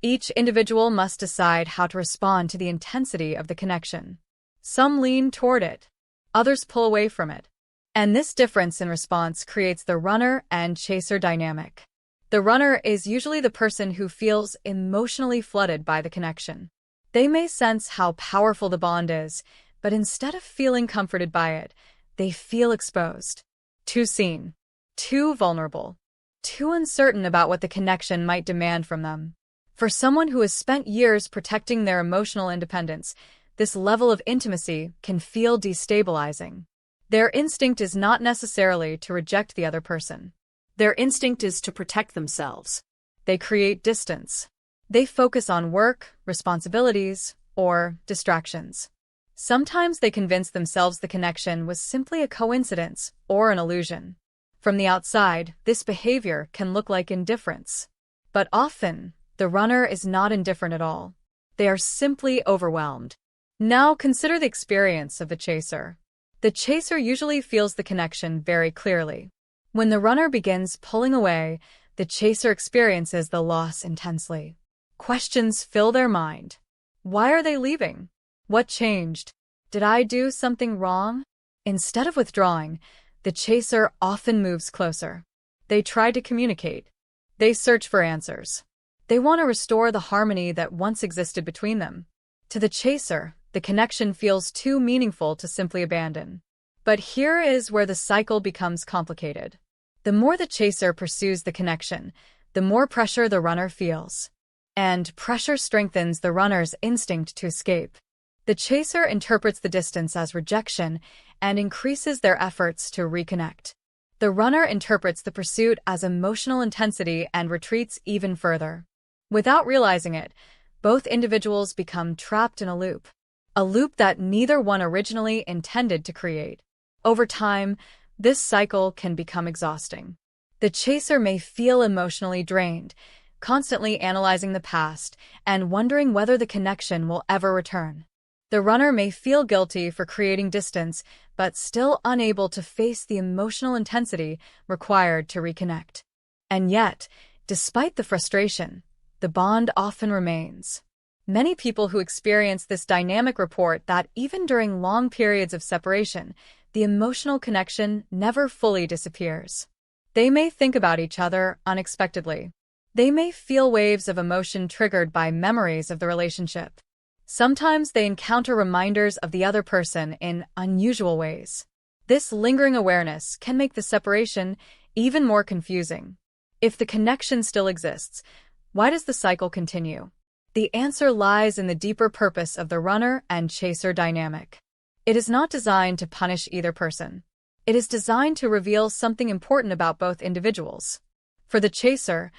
each individual must decide how to respond to the intensity of the connection. Some lean toward it, others pull away from it. And this difference in response creates the runner and chaser dynamic. The runner is usually the person who feels emotionally flooded by the connection. They may sense how powerful the bond is, but instead of feeling comforted by it, they feel exposed, too seen, too vulnerable, too uncertain about what the connection might demand from them. For someone who has spent years protecting their emotional independence, this level of intimacy can feel destabilizing. Their instinct is not necessarily to reject the other person. Their instinct is to protect themselves. They create distance. They focus on work, responsibilities, or distractions. Sometimes they convince themselves the connection was simply a coincidence or an illusion. From the outside, this behavior can look like indifference. But often, the runner is not indifferent at all. They are simply overwhelmed. Now consider the experience of the chaser. The chaser usually feels the connection very clearly. When the runner begins pulling away, the chaser experiences the loss intensely. Questions fill their mind. Why are they leaving? What changed? Did I do something wrong? Instead of withdrawing, the chaser often moves closer. They try to communicate. They search for answers. They want to restore the harmony that once existed between them. To the chaser, the connection feels too meaningful to simply abandon. But here is where the cycle becomes complicated. The more the chaser pursues the connection, the more pressure the runner feels. And pressure strengthens the runner's instinct to escape. The chaser interprets the distance as rejection and increases their efforts to reconnect. The runner interprets the pursuit as emotional intensity and retreats even further. Without realizing it, both individuals become trapped in a loop that neither one originally intended to create. Over time, this cycle can become exhausting. The chaser may feel emotionally drained, constantly analyzing the past and wondering whether the connection will ever return. The runner may feel guilty for creating distance, but still unable to face the emotional intensity required to reconnect. And yet, despite the frustration, the bond often remains. Many people who experience this dynamic report that even during long periods of separation, the emotional connection never fully disappears. They may think about each other unexpectedly. They may feel waves of emotion triggered by memories of the relationship. Sometimes they encounter reminders of the other person in unusual ways. This lingering awareness can make the separation even more confusing. If the connection still exists, why does the cycle continue? The answer lies in the deeper purpose of the runner and chaser dynamic. It is not designed to punish either person. It is designed to reveal something important about both individuals. For the chaser,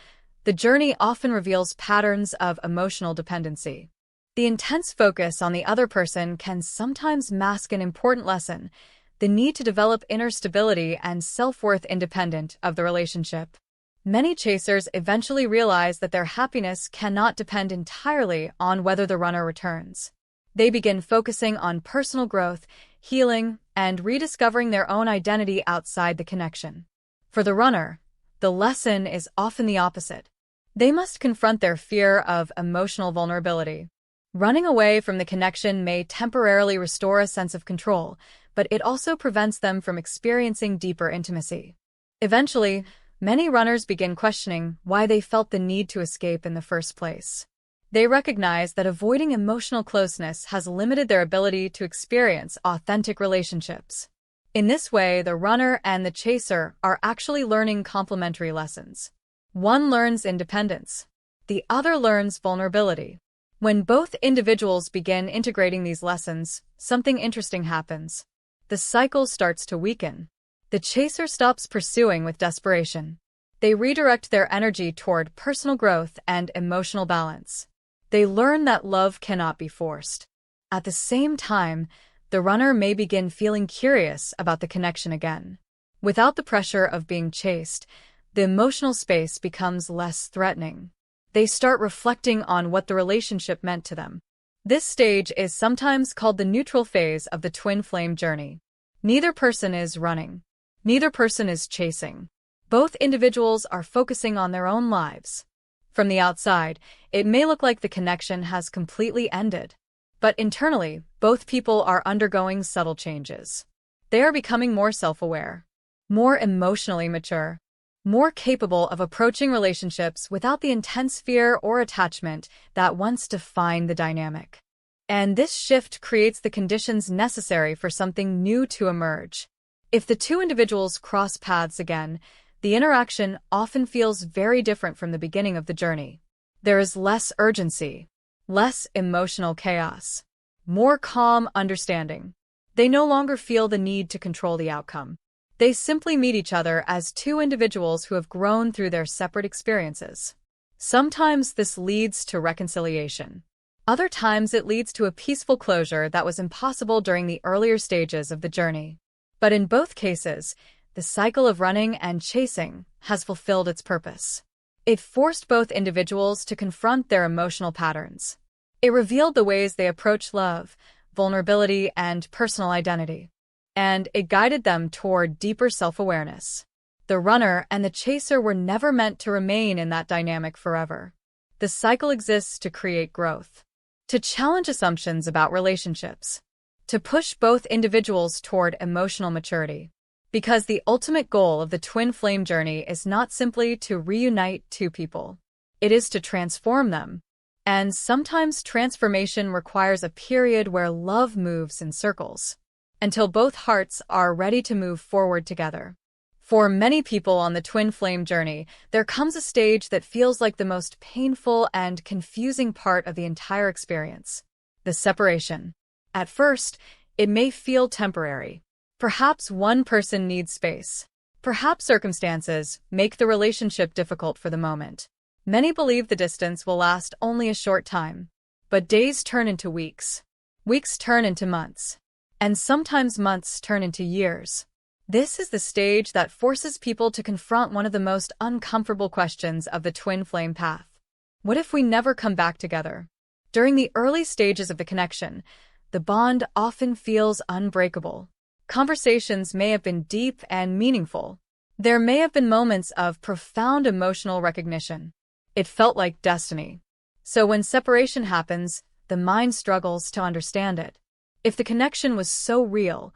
the journey often reveals patterns of emotional dependency. The intense focus on the other person can sometimes mask an important lesson, the need to develop inner stability and self-worth independent of the relationship. Many chasers eventually realize that their happiness cannot depend entirely on whether the runner returns. They begin focusing on personal growth, healing, and rediscovering their own identity outside the connection. For the runner, the lesson is often the opposite. They must confront their fear of emotional vulnerability. Running away from the connection may temporarily restore a sense of control, but it also prevents them from experiencing deeper intimacy. Eventually, many runners begin questioning why they felt the need to escape in the first place. They recognize that avoiding emotional closeness has limited their ability to experience authentic relationships. In this way, the runner and the chaser are actually learning complementary lessons. One learns independence. The other learns vulnerability. When both individuals begin integrating these lessons, something interesting happens. The cycle starts to weaken. The chaser stops pursuing with desperation. They redirect their energy toward personal growth and emotional balance. They learn that love cannot be forced. At the same time, the runner may begin feeling curious about the connection again. Without the pressure of being chased, the emotional space becomes less threatening. They start reflecting on what the relationship meant to them. This stage is sometimes called the neutral phase of the twin flame journey. Neither person is running. Neither person is chasing. Both individuals are focusing on their own lives. From the outside, it may look like the connection has completely ended. But internally, both people are undergoing subtle changes. They are becoming more self-aware, more emotionally mature, more capable of approaching relationships without the intense fear or attachment that once defined the dynamic. And this shift creates the conditions necessary for something new to emerge. If the two individuals cross paths again, the interaction often feels very different from the beginning of the journey. There is less urgency, less emotional chaos, more calm understanding. They no longer feel the need to control the outcome. They simply meet each other as two individuals who have grown through their separate experiences. Sometimes this leads to reconciliation. Other times it leads to a peaceful closure that was impossible during the earlier stages of the journey. But in both cases, the cycle of running and chasing has fulfilled its purpose. It forced both individuals to confront their emotional patterns. It revealed the ways they approach love, vulnerability, and personal identity. And it guided them toward deeper self-awareness. The runner and the chaser were never meant to remain in that dynamic forever. The cycle exists to create growth, to challenge assumptions about relationships, to push both individuals toward emotional maturity. Because the ultimate goal of the twin flame journey is not simply to reunite two people. It is to transform them. And sometimes transformation requires a period where love moves in circles, until both hearts are ready to move forward together. For many people on the twin flame journey, there comes a stage that feels like the most painful and confusing part of the entire experience: the separation. At first, it may feel temporary. Perhaps one person needs space. Perhaps circumstances make the relationship difficult for the moment. Many believe the distance will last only a short time. But days turn into weeks. Weeks turn into months. And sometimes months turn into years. This is the stage that forces people to confront one of the most uncomfortable questions of the twin flame path. What if we never come back together? During the early stages of the connection, the bond often feels unbreakable. Conversations may have been deep and meaningful. There may have been moments of profound emotional recognition. It felt like destiny. So when separation happens, the mind struggles to understand it. If the connection was so real,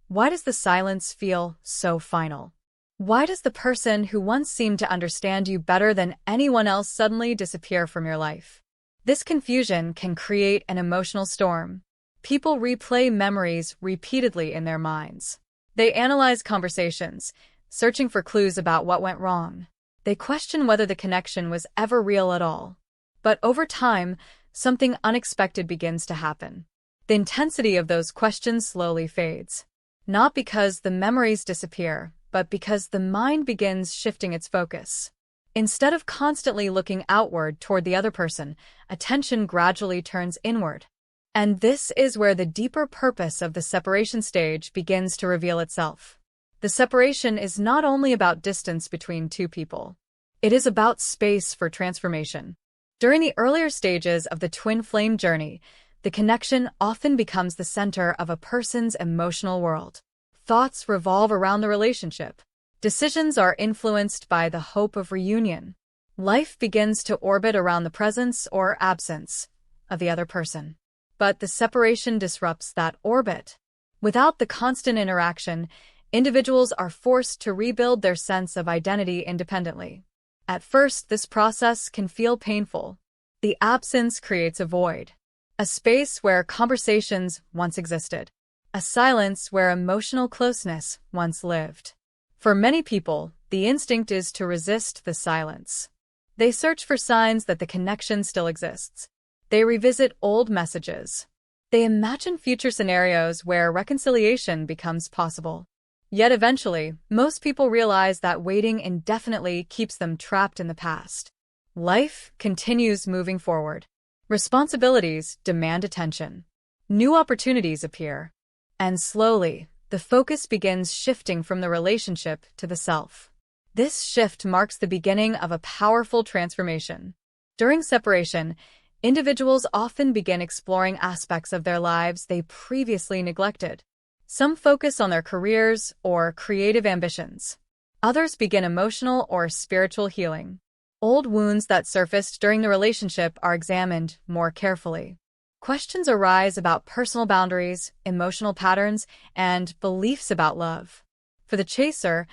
why does the silence feel so final? Why does the person who once seemed to understand you better than anyone else suddenly disappear from your life? This confusion can create an emotional storm. People replay memories repeatedly in their minds. They analyze conversations, searching for clues about what went wrong. They question whether the connection was ever real at all. But over time, something unexpected begins to happen. The intensity of those questions slowly fades. Not because the memories disappear, but because the mind begins shifting its focus. Instead of constantly looking outward toward the other person, attention gradually turns inward. And this is where the deeper purpose of the separation stage begins to reveal itself. The separation is not only about distance between two people. It is about space for transformation. During the earlier stages of the twin flame journey, the connection often becomes the center of a person's emotional world. Thoughts revolve around the relationship. Decisions are influenced by the hope of reunion. Life begins to orbit around the presence or absence of the other person. But the separation disrupts that orbit. Without the constant interaction, individuals are forced to rebuild their sense of identity independently. At first, this process can feel painful. The absence creates a void, a space where conversations once existed, a silence where emotional closeness once lived. For many people, the instinct is to resist the silence. They search for signs that the connection still exists. They revisit old messages. They imagine future scenarios where reconciliation becomes possible. Yet eventually, most people realize that waiting indefinitely keeps them trapped in the past. Life continues moving forward. Responsibilities demand attention. New opportunities appear. And slowly, the focus begins shifting from the relationship to the self. This shift marks the beginning of a powerful transformation. During separation, individuals often begin exploring aspects of their lives they previously neglected. Some focus on their careers or creative ambitions. Others begin emotional or spiritual healing. Old wounds that surfaced during the relationship are examined more carefully. Questions arise about personal boundaries, emotional patterns, and beliefs about love. For the chaser,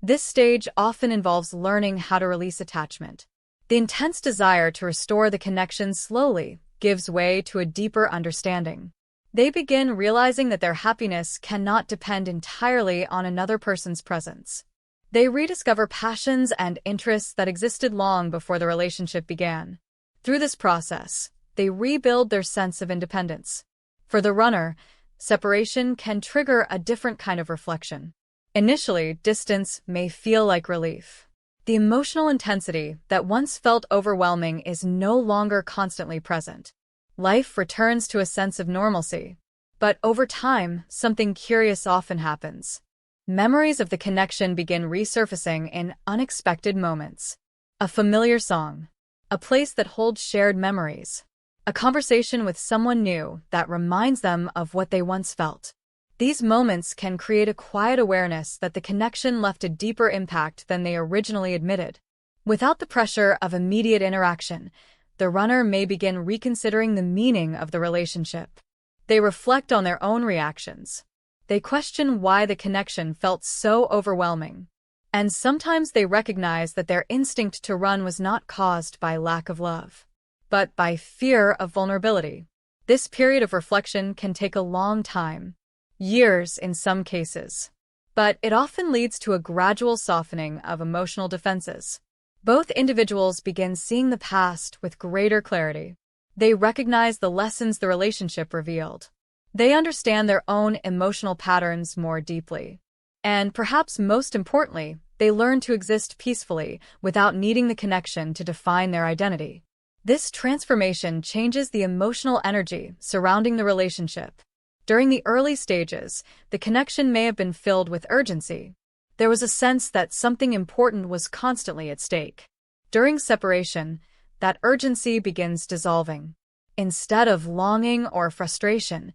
this stage often involves learning how to release attachment. The intense desire to restore the connection slowly gives way to a deeper understanding. They begin realizing that their happiness cannot depend entirely on another person's presence. They rediscover passions and interests that existed long before the relationship began. Through this process, they rebuild their sense of independence. For the runner, separation can trigger a different kind of reflection. Initially, distance may feel like relief. The emotional intensity that once felt overwhelming is no longer constantly present. Life returns to a sense of normalcy. But over time, something curious often happens. Memories of the connection begin resurfacing in unexpected moments. A familiar song, a place that holds shared memories, a conversation with someone new that reminds them of what they once felt. These moments can create a quiet awareness that the connection left a deeper impact than they originally admitted. Without the pressure of immediate interaction, the runner may begin reconsidering the meaning of the relationship. They reflect on their own reactions. They question why the connection felt so overwhelming. And sometimes they recognize that their instinct to run was not caused by lack of love, but by fear of vulnerability. This period of reflection can take a long time, years in some cases, but it often leads to a gradual softening of emotional defenses. Both individuals begin seeing the past with greater clarity. They recognize the lessons the relationship revealed. They understand their own emotional patterns more deeply. And perhaps most importantly, they learn to exist peacefully without needing the connection to define their identity. This transformation changes the emotional energy surrounding the relationship. During the early stages, the connection may have been filled with urgency. There was a sense that something important was constantly at stake. During separation, that urgency begins dissolving. Instead of longing or frustration,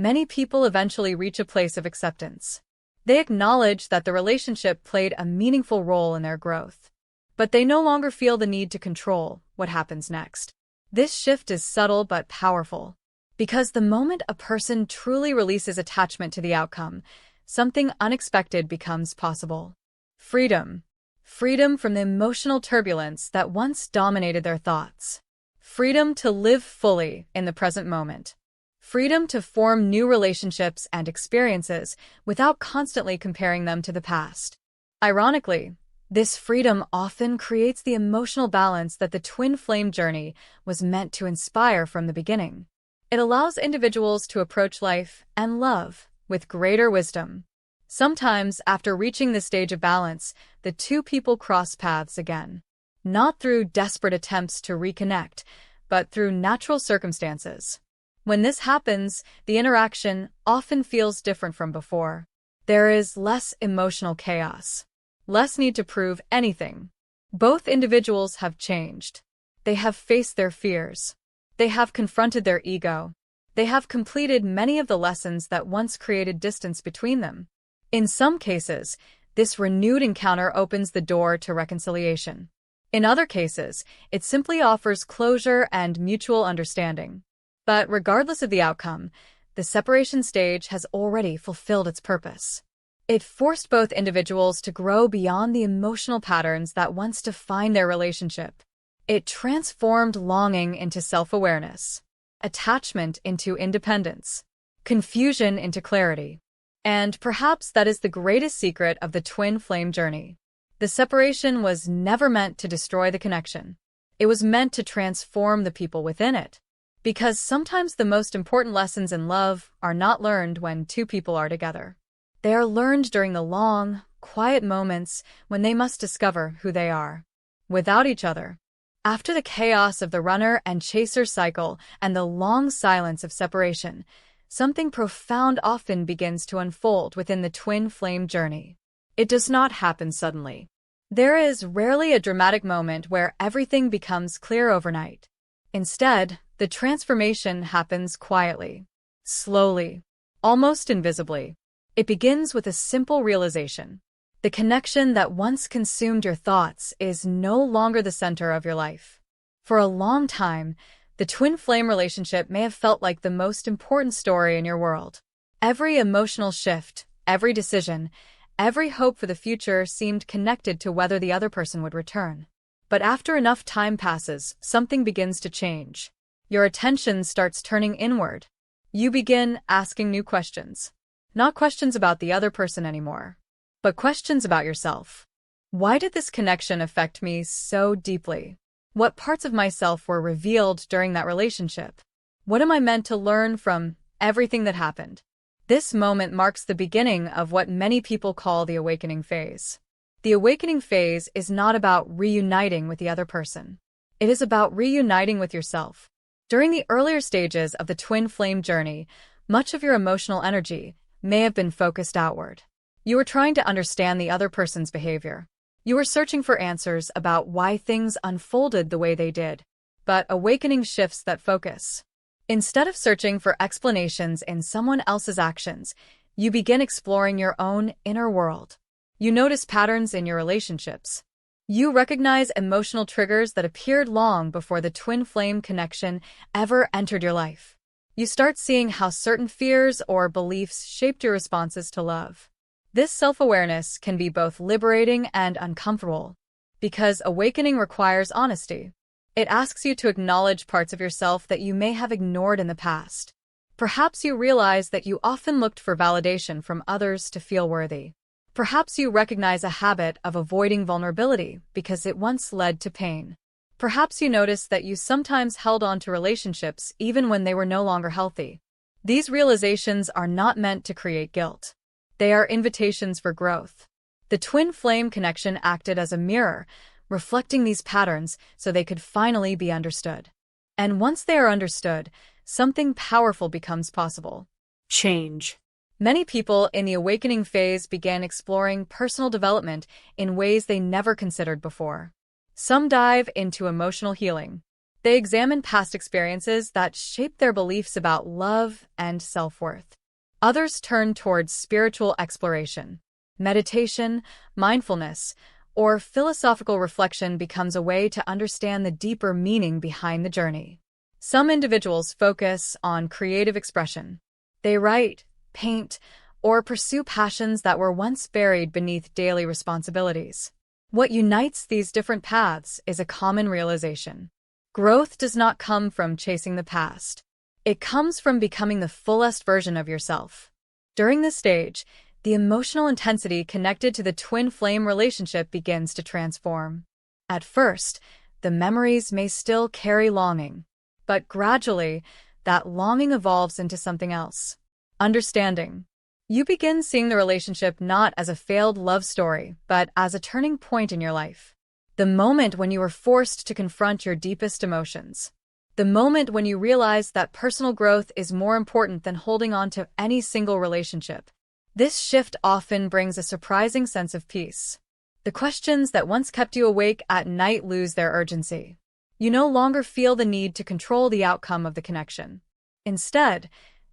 many people eventually reach a place of acceptance. They acknowledge that the relationship played a meaningful role in their growth, but they no longer feel the need to control what happens next. This shift is subtle but powerful, because the moment a person truly releases attachment to the outcome, something unexpected becomes possible. Freedom. Freedom from the emotional turbulence that once dominated their thoughts. Freedom to live fully in the present moment. Freedom to form new relationships and experiences without constantly comparing them to the past. Ironically, this freedom often creates the emotional balance that the twin flame journey was meant to inspire from the beginning. It allows individuals to approach life and love with greater wisdom. Sometimes, after reaching this stage of balance, the two people cross paths again. Not through desperate attempts to reconnect, but through natural circumstances. When this happens, the interaction often feels different from before. There is less emotional chaos, less need to prove anything. Both individuals have changed. They have faced their fears. They have confronted their ego. They have completed many of the lessons that once created distance between them. In some cases, this renewed encounter opens the door to reconciliation. In other cases, it simply offers closure and mutual understanding. But regardless of the outcome, the separation stage has already fulfilled its purpose. It forced both individuals to grow beyond the emotional patterns that once defined their relationship. It transformed longing into self-awareness, attachment into independence, confusion into clarity. And perhaps that is the greatest secret of the twin flame journey. The separation was never meant to destroy the connection. It was meant to transform the people within it. Because sometimes the most important lessons in love are not learned when two people are together. They are learned during the long, quiet moments when they must discover who they are without each other. After the chaos of the runner and chaser cycle and the long silence of separation, something profound often begins to unfold within the twin flame journey. It does not happen suddenly. There is rarely a dramatic moment where everything becomes clear overnight. Instead, the transformation happens quietly, slowly, almost invisibly. It begins with a simple realization. The connection that once consumed your thoughts is no longer the center of your life. For a long time, the twin flame relationship may have felt like the most important story in your world. Every emotional shift, every decision, every hope for the future seemed connected to whether the other person would return. But after enough time passes, something begins to change. Your attention starts turning inward. You begin asking new questions. Not questions about the other person anymore, but questions about yourself. Why did this connection affect me so deeply? What parts of myself were revealed during that relationship? What am I meant to learn from everything that happened? This moment marks the beginning of what many people call the awakening phase. The awakening phase is not about reuniting with the other person. It is about reuniting with yourself. During the earlier stages of the twin flame journey, much of your emotional energy may have been focused outward. You were trying to understand the other person's behavior. You were searching for answers about why things unfolded the way they did. But awakening shifts that focus. Instead of searching for explanations in someone else's actions, you begin exploring your own inner world. You notice patterns in your relationships. You recognize emotional triggers that appeared long before the twin flame connection ever entered your life. You start seeing how certain fears or beliefs shaped your responses to love. This self-awareness can be both liberating and uncomfortable, because awakening requires honesty. It asks you to acknowledge parts of yourself that you may have ignored in the past. Perhaps you realize that you often looked for validation from others to feel worthy. Perhaps you recognize a habit of avoiding vulnerability because it once led to pain. Perhaps you notice that you sometimes held on to relationships even when they were no longer healthy. These realizations are not meant to create guilt. They are invitations for growth. The twin flame connection acted as a mirror, reflecting these patterns so they could finally be understood. And once they are understood, something powerful becomes possible. Change. Many people in the awakening phase began exploring personal development in ways they never considered before. Some dive into emotional healing. They examine past experiences that shaped their beliefs about love and self-worth. Others turn towards spiritual exploration. Meditation, mindfulness, or philosophical reflection becomes a way to understand the deeper meaning behind the journey. Some individuals focus on creative expression. They write, paint, or pursue passions that were once buried beneath daily responsibilities. What unites these different paths is a common realization. Growth does not come from chasing the past. It comes from becoming the fullest version of yourself. During this stage, the emotional intensity connected to the twin flame relationship begins to transform. At first, the memories may still carry longing, but gradually, that longing evolves into something else. Understanding. You begin seeing the relationship not as a failed love story, but as a turning point in your life. The moment when you were forced to confront your deepest emotions. The moment when you realize that personal growth is more important than holding on to any single relationship. This shift often brings a surprising sense of peace. The questions that once kept you awake at night lose their urgency. You no longer feel the need to control the outcome of the connection. Instead,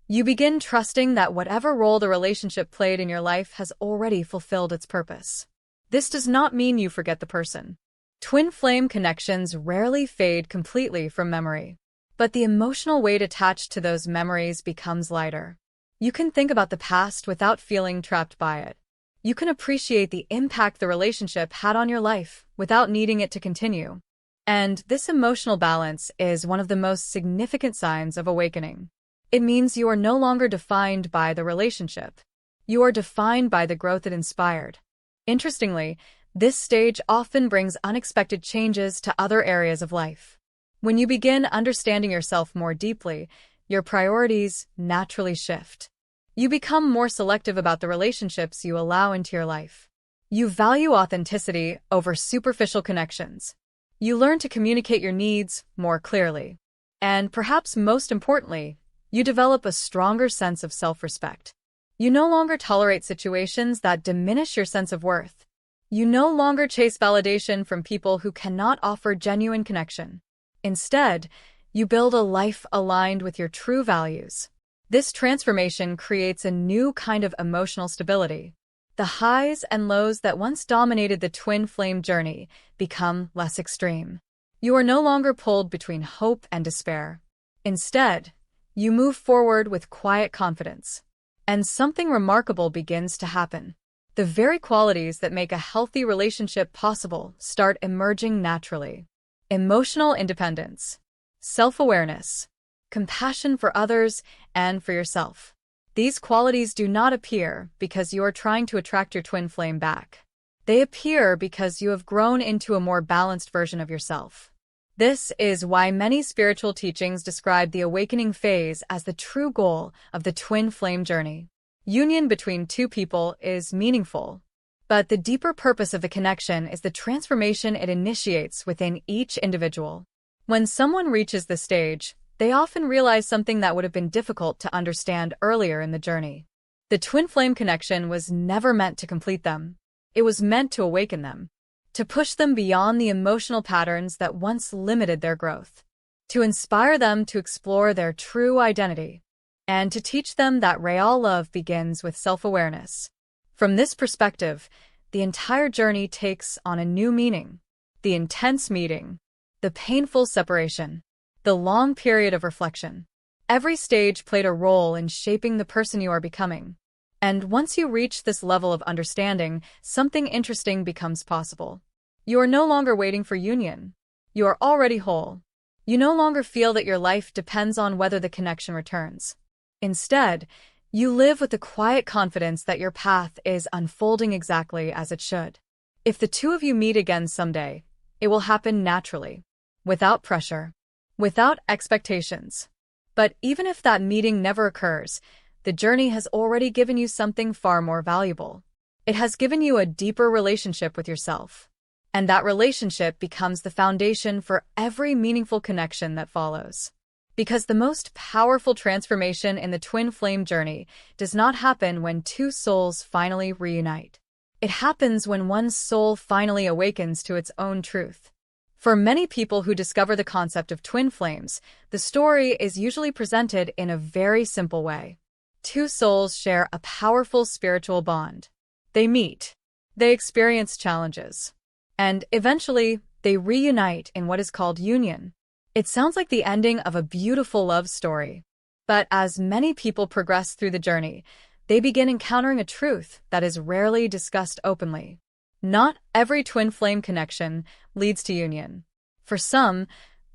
you begin trusting that whatever role the relationship played in your life has already fulfilled its purpose. This does not mean you forget the person. Twin flame connections rarely fade completely from memory, but the emotional weight attached to those memories becomes lighter. You can think about the past without feeling trapped by it. You can appreciate the impact the relationship had on your life without needing it to continue. And this emotional balance is one of the most significant signs of awakening. It means you are no longer defined by the relationship. You are defined by the growth it inspired. Interestingly, this stage often brings unexpected changes to other areas of life. When you begin understanding yourself more deeply, your priorities naturally shift. You become more selective about the relationships you allow into your life. You value authenticity over superficial connections. You learn to communicate your needs more clearly. And perhaps most importantly, you develop a stronger sense of self-respect. You no longer tolerate situations that diminish your sense of worth. You no longer chase validation from people who cannot offer genuine connection. Instead, you build a life aligned with your true values. This transformation creates a new kind of emotional stability. The highs and lows that once dominated the twin flame journey become less extreme. You are no longer pulled between hope and despair. Instead, you move forward with quiet confidence. And something remarkable begins to happen. The very qualities that make a healthy relationship possible start emerging naturally. Emotional independence, self-awareness, compassion for others and for yourself. These qualities do not appear because you are trying to attract your twin flame back. They appear because you have grown into a more balanced version of yourself. This is why many spiritual teachings describe the awakening phase as the true goal of the twin flame journey. Union between two people is meaningful, but the deeper purpose of the connection is the transformation it initiates within each individual. When someone reaches this stage, they often realize something that would have been difficult to understand earlier in the journey. The twin flame connection was never meant to complete them. It was meant to awaken them, to push them beyond the emotional patterns that once limited their growth, to inspire them to explore their true identity, and to teach them that real love begins with self-awareness. From this perspective, the entire journey takes on a new meaning. The intense meeting, the painful separation, the long period of reflection. Every stage played a role in shaping the person you are becoming. And once you reach this level of understanding, something interesting becomes possible. You are no longer waiting for union. You are already whole. You no longer feel that your life depends on whether the connection returns. Instead, you live with the quiet confidence that your path is unfolding exactly as it should. If the two of you meet again someday, it will happen naturally, without pressure, without expectations. But even if that meeting never occurs, the journey has already given you something far more valuable. It has given you a deeper relationship with yourself. And that relationship becomes the foundation for every meaningful connection that follows. Because the most powerful transformation in the twin flame journey does not happen when two souls finally reunite. It happens when one soul finally awakens to its own truth. For many people who discover the concept of twin flames, the story is usually presented in a very simple way. Two souls share a powerful spiritual bond. They meet, they experience challenges, and eventually they reunite in what is called union. It sounds like the ending of a beautiful love story. But as many people progress through the journey, they begin encountering a truth that is rarely discussed openly. Not every twin flame connection leads to union. For some,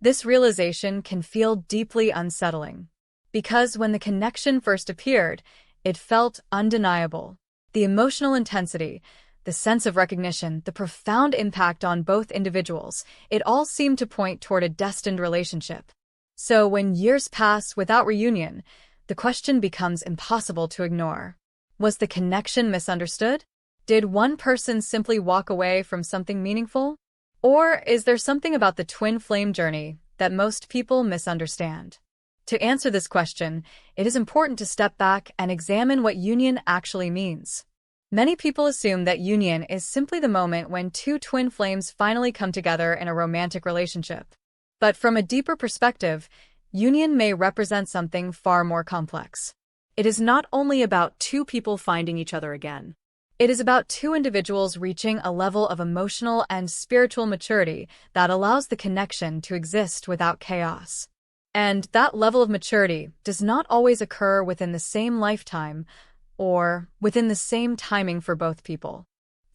this realization can feel deeply unsettling. Because when the connection first appeared, it felt undeniable. The emotional intensity, the sense of recognition, the profound impact on both individuals, it all seemed to point toward a destined relationship. So when years pass without reunion, the question becomes impossible to ignore. Was the connection misunderstood? Did one person simply walk away from something meaningful? Or is there something about the twin flame journey that most people misunderstand? To answer this question, it is important to step back and examine what union actually means. Many people assume that union is simply the moment when two twin flames finally come together in a romantic relationship. But from a deeper perspective, union may represent something far more complex. It is not only about two people finding each other again. It is about two individuals reaching a level of emotional and spiritual maturity that allows the connection to exist without chaos. And that level of maturity does not always occur within the same lifetime or within the same timing for both people.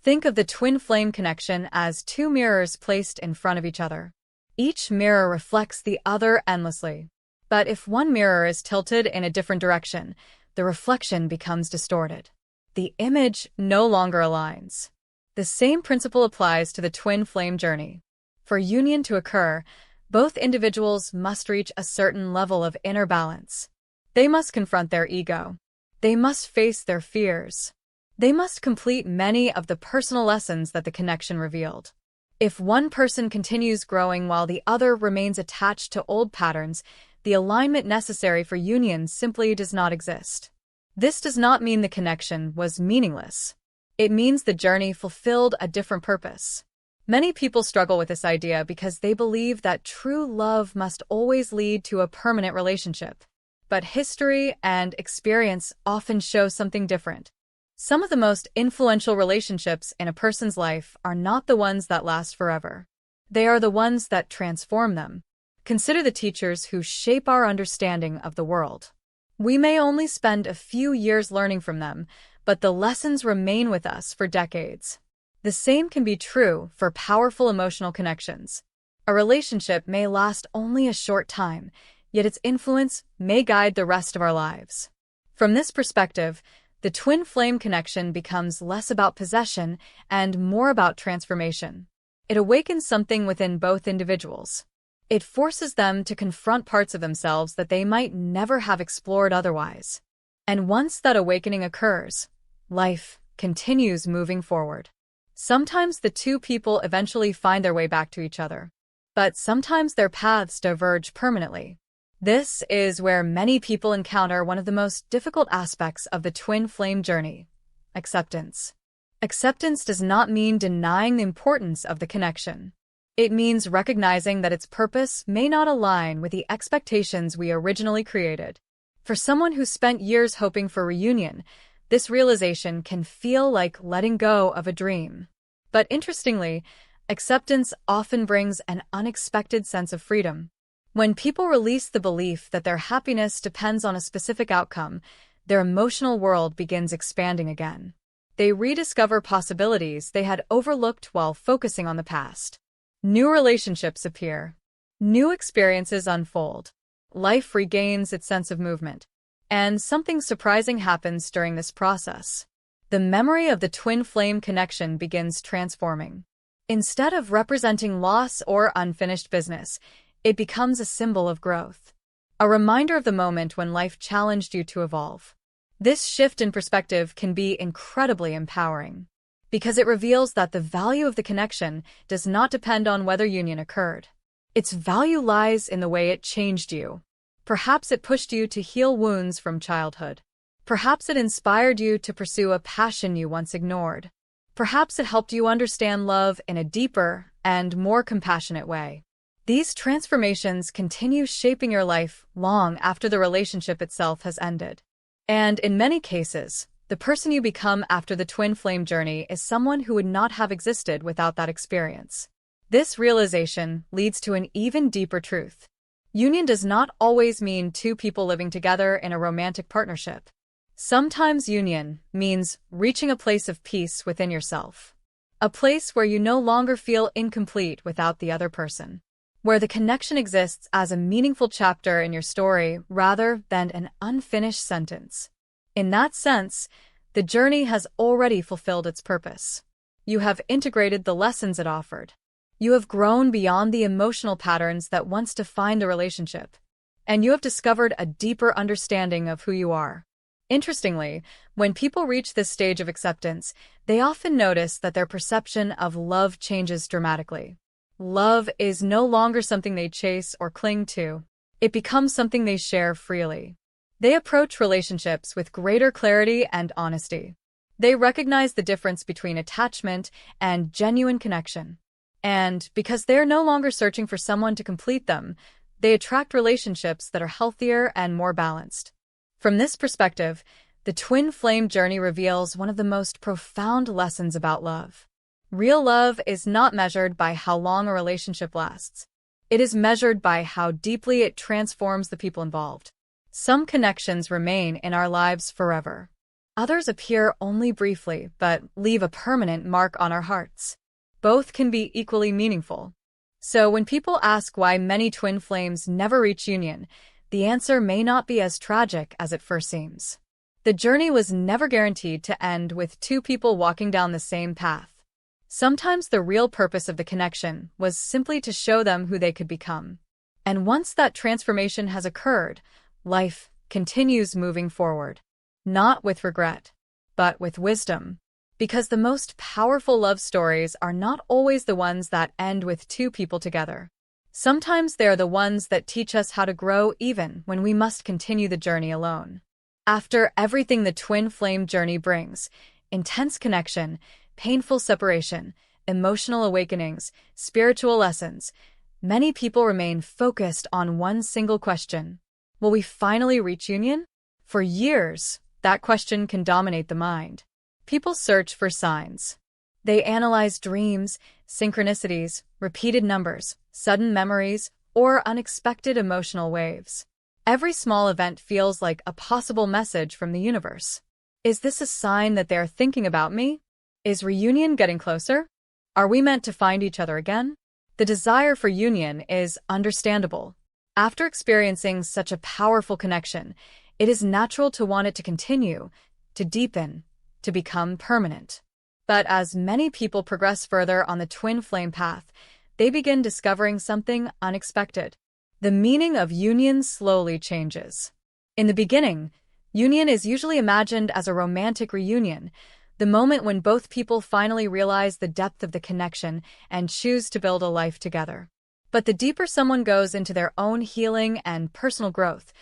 Think of the twin flame connection as two mirrors placed in front of each other. Each mirror reflects the other endlessly. But if one mirror is tilted in a different direction, the reflection becomes distorted. The image no longer aligns. The same principle applies to the twin flame journey. For union to occur, both individuals must reach a certain level of inner balance. They must confront their ego. They must face their fears. They must complete many of the personal lessons that the connection revealed. If one person continues growing while the other remains attached to old patterns, the alignment necessary for union simply does not exist. This does not mean the connection was meaningless. It means the journey fulfilled a different purpose. Many people struggle with this idea because they believe that true love must always lead to a permanent relationship. But history and experience often show something different. Some of the most influential relationships in a person's life are not the ones that last forever. They are the ones that transform them. Consider the teachers who shape our understanding of the world. We may only spend a few years learning from them, but the lessons remain with us for decades. The same can be true for powerful emotional connections. A relationship may last only a short time, yet its influence may guide the rest of our lives. From this perspective, the twin flame connection becomes less about possession and more about transformation. It awakens something within both individuals. It forces them to confront parts of themselves that they might never have explored otherwise. And once that awakening occurs, life continues moving forward. Sometimes the two people eventually find their way back to each other, but sometimes their paths diverge permanently. This is where many people encounter one of the most difficult aspects of the twin flame journey: acceptance. Acceptance does not mean denying the importance of the connection. It means recognizing that its purpose may not align with the expectations we originally created. For someone who spent years hoping for reunion, this realization can feel like letting go of a dream. But interestingly, acceptance often brings an unexpected sense of freedom. When people release the belief that their happiness depends on a specific outcome, their emotional world begins expanding again. They rediscover possibilities they had overlooked while focusing on the past. New relationships appear. New experiences unfold. Life regains its sense of movement. And something surprising happens during this process. The memory of the twin flame connection begins transforming. Instead of representing loss or unfinished business, it becomes a symbol of growth. A reminder of the moment when life challenged you to evolve. This shift in perspective can be incredibly empowering, because it reveals that the value of the connection does not depend on whether union occurred. Its value lies in the way it changed you. Perhaps it pushed you to heal wounds from childhood. Perhaps it inspired you to pursue a passion you once ignored. Perhaps it helped you understand love in a deeper and more compassionate way. These transformations continue shaping your life long after the relationship itself has ended. And in many cases, the person you become after the twin flame journey is someone who would not have existed without that experience. This realization leads to an even deeper truth. Union does not always mean two people living together in a romantic partnership. Sometimes union means reaching a place of peace within yourself. A place where you no longer feel incomplete without the other person. Where the connection exists as a meaningful chapter in your story rather than an unfinished sentence. In that sense, the journey has already fulfilled its purpose. You have integrated the lessons it offered. You have grown beyond the emotional patterns that once defined the relationship. And you have discovered a deeper understanding of who you are. Interestingly, when people reach this stage of acceptance, they often notice that their perception of love changes dramatically. Love is no longer something they chase or cling to. It becomes something they share freely. They approach relationships with greater clarity and honesty. They recognize the difference between attachment and genuine connection. And because they're no longer searching for someone to complete them, they attract relationships that are healthier and more balanced. From this perspective, the twin flame journey reveals one of the most profound lessons about love. Real love is not measured by how long a relationship lasts. It is measured by how deeply it transforms the people involved. Some connections remain in our lives forever. Others appear only briefly, but leave a permanent mark on our hearts. Both can be equally meaningful. So when people ask why many twin flames never reach union, the answer may not be as tragic as it first seems. The journey was never guaranteed to end with two people walking down the same path. Sometimes the real purpose of the connection was simply to show them who they could become. And once that transformation has occurred, life continues moving forward. Not with regret, but with wisdom. Because the most powerful love stories are not always the ones that end with two people together. Sometimes they're the ones that teach us how to grow even when we must continue the journey alone. After everything the twin flame journey brings, intense connection, painful separation, emotional awakenings, spiritual lessons, many people remain focused on one single question. Will we finally reach union? For years, that question can dominate the mind. People search for signs. They analyze dreams, synchronicities, repeated numbers, sudden memories, or unexpected emotional waves. Every small event feels like a possible message from the universe. Is this a sign that they're thinking about me? Is reunion getting closer? Are we meant to find each other again? The desire for union is understandable. After experiencing such a powerful connection, it is natural to want it to continue, to deepen, to become permanent. But as many people progress further on the twin flame path, they begin discovering something unexpected. The meaning of union slowly changes. In the beginning, union is usually imagined as a romantic reunion, the moment when both people finally realize the depth of the connection and choose to build a life together. But the deeper someone goes into their own healing and personal growth,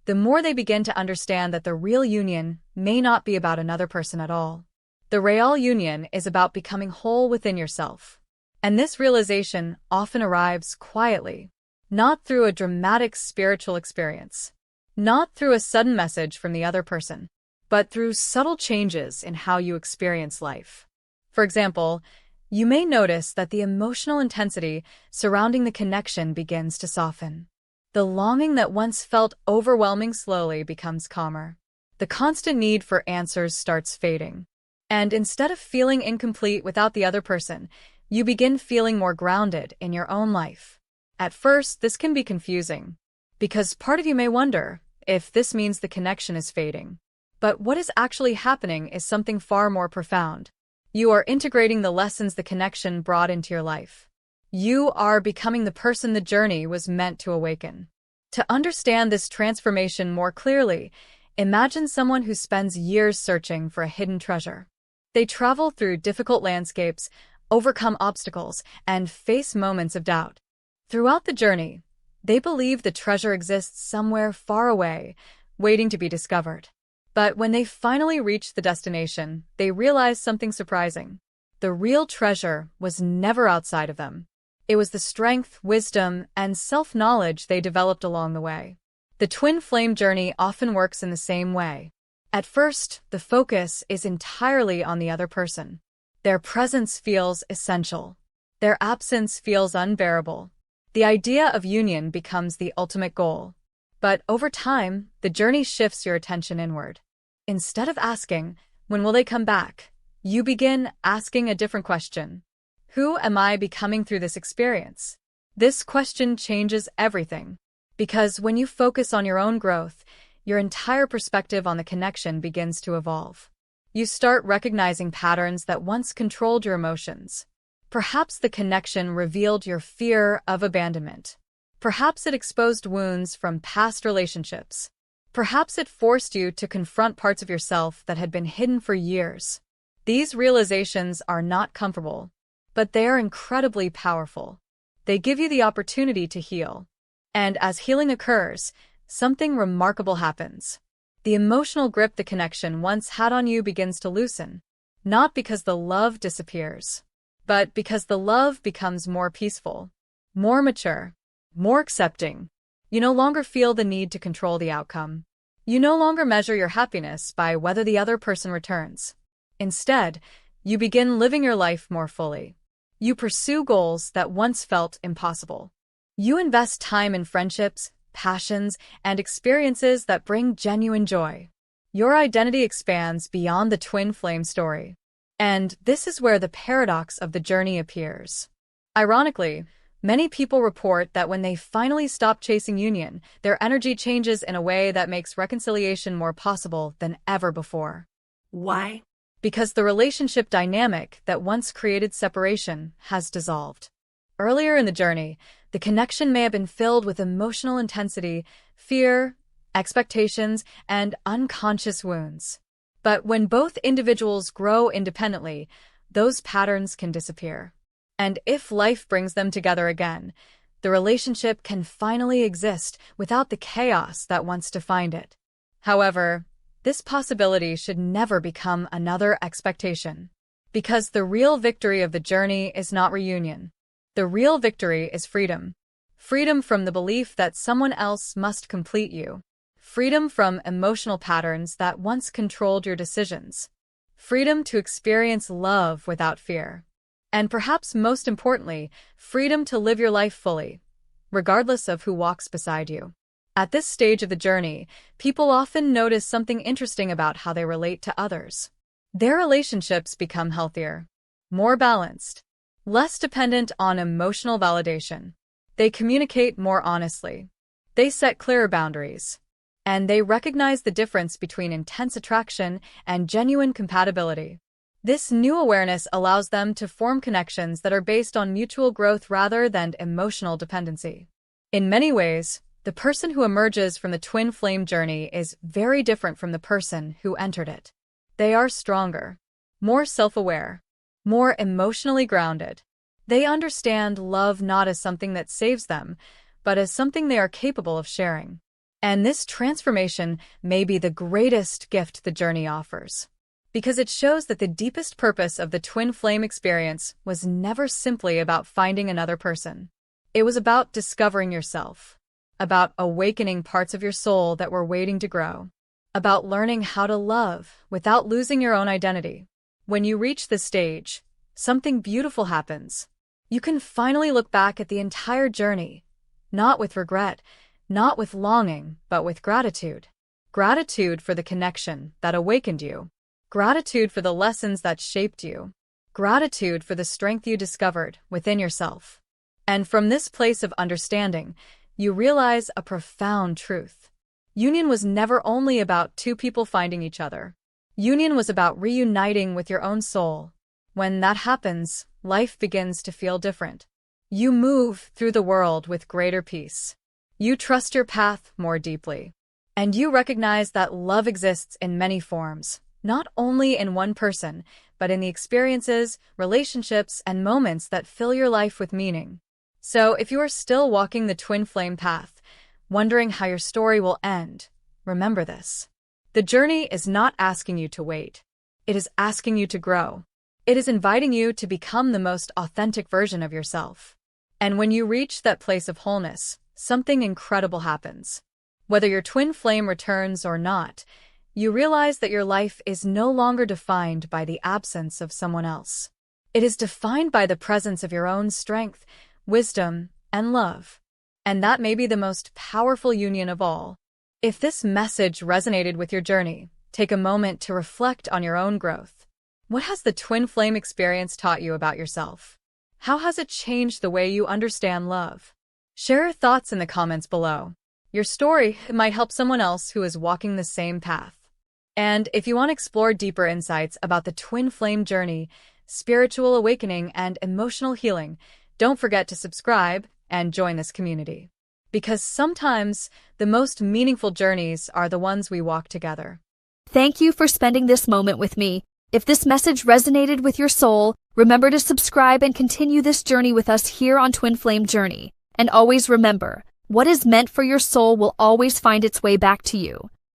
the more they begin to understand that the real union may not be about another person at all. The real union is about becoming whole within yourself. And this realization often arrives quietly, not through a dramatic spiritual experience, not through a sudden message from the other person, but through subtle changes in how you experience life. For example, you may notice that the emotional intensity surrounding the connection begins to soften. The longing that once felt overwhelming slowly becomes calmer. The constant need for answers starts fading. And instead of feeling incomplete without the other person, you begin feeling more grounded in your own life. At first, this can be confusing, because part of you may wonder if this means the connection is fading. But what is actually happening is something far more profound. You are integrating the lessons the connection brought into your life. You are becoming the person the journey was meant to awaken. To understand this transformation more clearly, imagine someone who spends years searching for a hidden treasure. They travel through difficult landscapes, overcome obstacles, and face moments of doubt. Throughout the journey, they believe the treasure exists somewhere far away, waiting to be discovered. But when they finally reach the destination, they realize something surprising. The real treasure was never outside of them. It was the strength, wisdom, and self-knowledge they developed along the way. The twin flame journey often works in the same way. At first, the focus is entirely on the other person. Their presence feels essential. Their absence feels unbearable. The idea of union becomes the ultimate goal. But over time, the journey shifts your attention inward. Instead of asking, "When will they come back?" you begin asking a different question. Who am I becoming through this experience? This question changes everything. Because when you focus on your own growth, your entire perspective on the connection begins to evolve. You start recognizing patterns that once controlled your emotions. Perhaps the connection revealed your fear of abandonment. Perhaps it exposed wounds from past relationships. Perhaps it forced you to confront parts of yourself that had been hidden for years. These realizations are not comfortable, but they are incredibly powerful. They give you the opportunity to heal. And as healing occurs, something remarkable happens. The emotional grip the connection once had on you begins to loosen, not because the love disappears, but because the love becomes more peaceful, more mature, more accepting. You no longer feel the need to control the outcome. You no longer measure your happiness by whether the other person returns. Instead, you begin living your life more fully. You pursue goals that once felt impossible. You invest time in friendships, passions, and experiences that bring genuine joy. Your identity expands beyond the twin flame story. And this is where the paradox of the journey appears. Ironically, many people report that when they finally stop chasing union, their energy changes in a way that makes reconciliation more possible than ever before. Why? Because the relationship dynamic that once created separation has dissolved. Earlier in the journey, the connection may have been filled with emotional intensity, fear, expectations, and unconscious wounds. But when both individuals grow independently, those patterns can disappear. And if life brings them together again, the relationship can finally exist without the chaos that once defined it. However, this possibility should never become another expectation. Because the real victory of the journey is not reunion. The real victory is freedom. Freedom from the belief that someone else must complete you. Freedom from emotional patterns that once controlled your decisions. freedom to experience love without fear. And perhaps most importantly, freedom to live your life fully, regardless of who walks beside you. At this stage of the journey, people often notice something interesting about how they relate to others. Their relationships become healthier, more balanced, less dependent on emotional validation. They communicate more honestly. They set clearer boundaries. And they recognize the difference between intense attraction and genuine compatibility. This new awareness allows them to form connections that are based on mutual growth rather than emotional dependency. In many ways, the person who emerges from the twin flame journey is very different from the person who entered it. They are stronger, more self-aware, more emotionally grounded. They understand love not as something that saves them, but as something they are capable of sharing. And this transformation may be the greatest gift the journey offers, because it shows that the deepest purpose of the twin flame experience was never simply about finding another person. It was about discovering yourself, about awakening parts of your soul that were waiting to grow, about learning how to love without losing your own identity. When you reach this stage, something beautiful happens. You can finally look back at the entire journey, not with regret, not with longing, but with gratitude. Gratitude for the connection that awakened you. Gratitude for the lessons that shaped you. Gratitude for the strength you discovered within yourself. And from this place of understanding, you realize a profound truth. Union was never only about two people finding each other. Union was about reuniting with your own soul. When that happens, life begins to feel different. You move through the world with greater peace. You trust your path more deeply. And you recognize that love exists in many forms, not only in one person, but in the experiences, relationships, and moments that fill your life with meaning. So if you are still walking the twin flame path, wondering how your story will end, remember this. The journey is not asking you to wait. It is asking you to grow. It is inviting you to become the most authentic version of yourself. And when you reach that place of wholeness, something incredible happens. Whether your twin flame returns or not, you realize that your life is no longer defined by the absence of someone else. It is defined by the presence of your own strength, wisdom, and love. And that may be the most powerful union of all. If this message resonated with your journey, take a moment to reflect on your own growth. What has the twin flame experience taught you about yourself? How has it changed the way you understand love? Share your thoughts in the comments below. Your story might help someone else who is walking the same path. And if you want to explore deeper insights about the twin flame journey, spiritual awakening, and emotional healing, don't forget to subscribe and join this community. Because sometimes the most meaningful journeys are the ones we walk together. Thank you for spending this moment with me. If this message resonated with your soul, remember to subscribe and continue this journey with us here on Twin Flame Journey. And always remember, what is meant for your soul will always find its way back to you.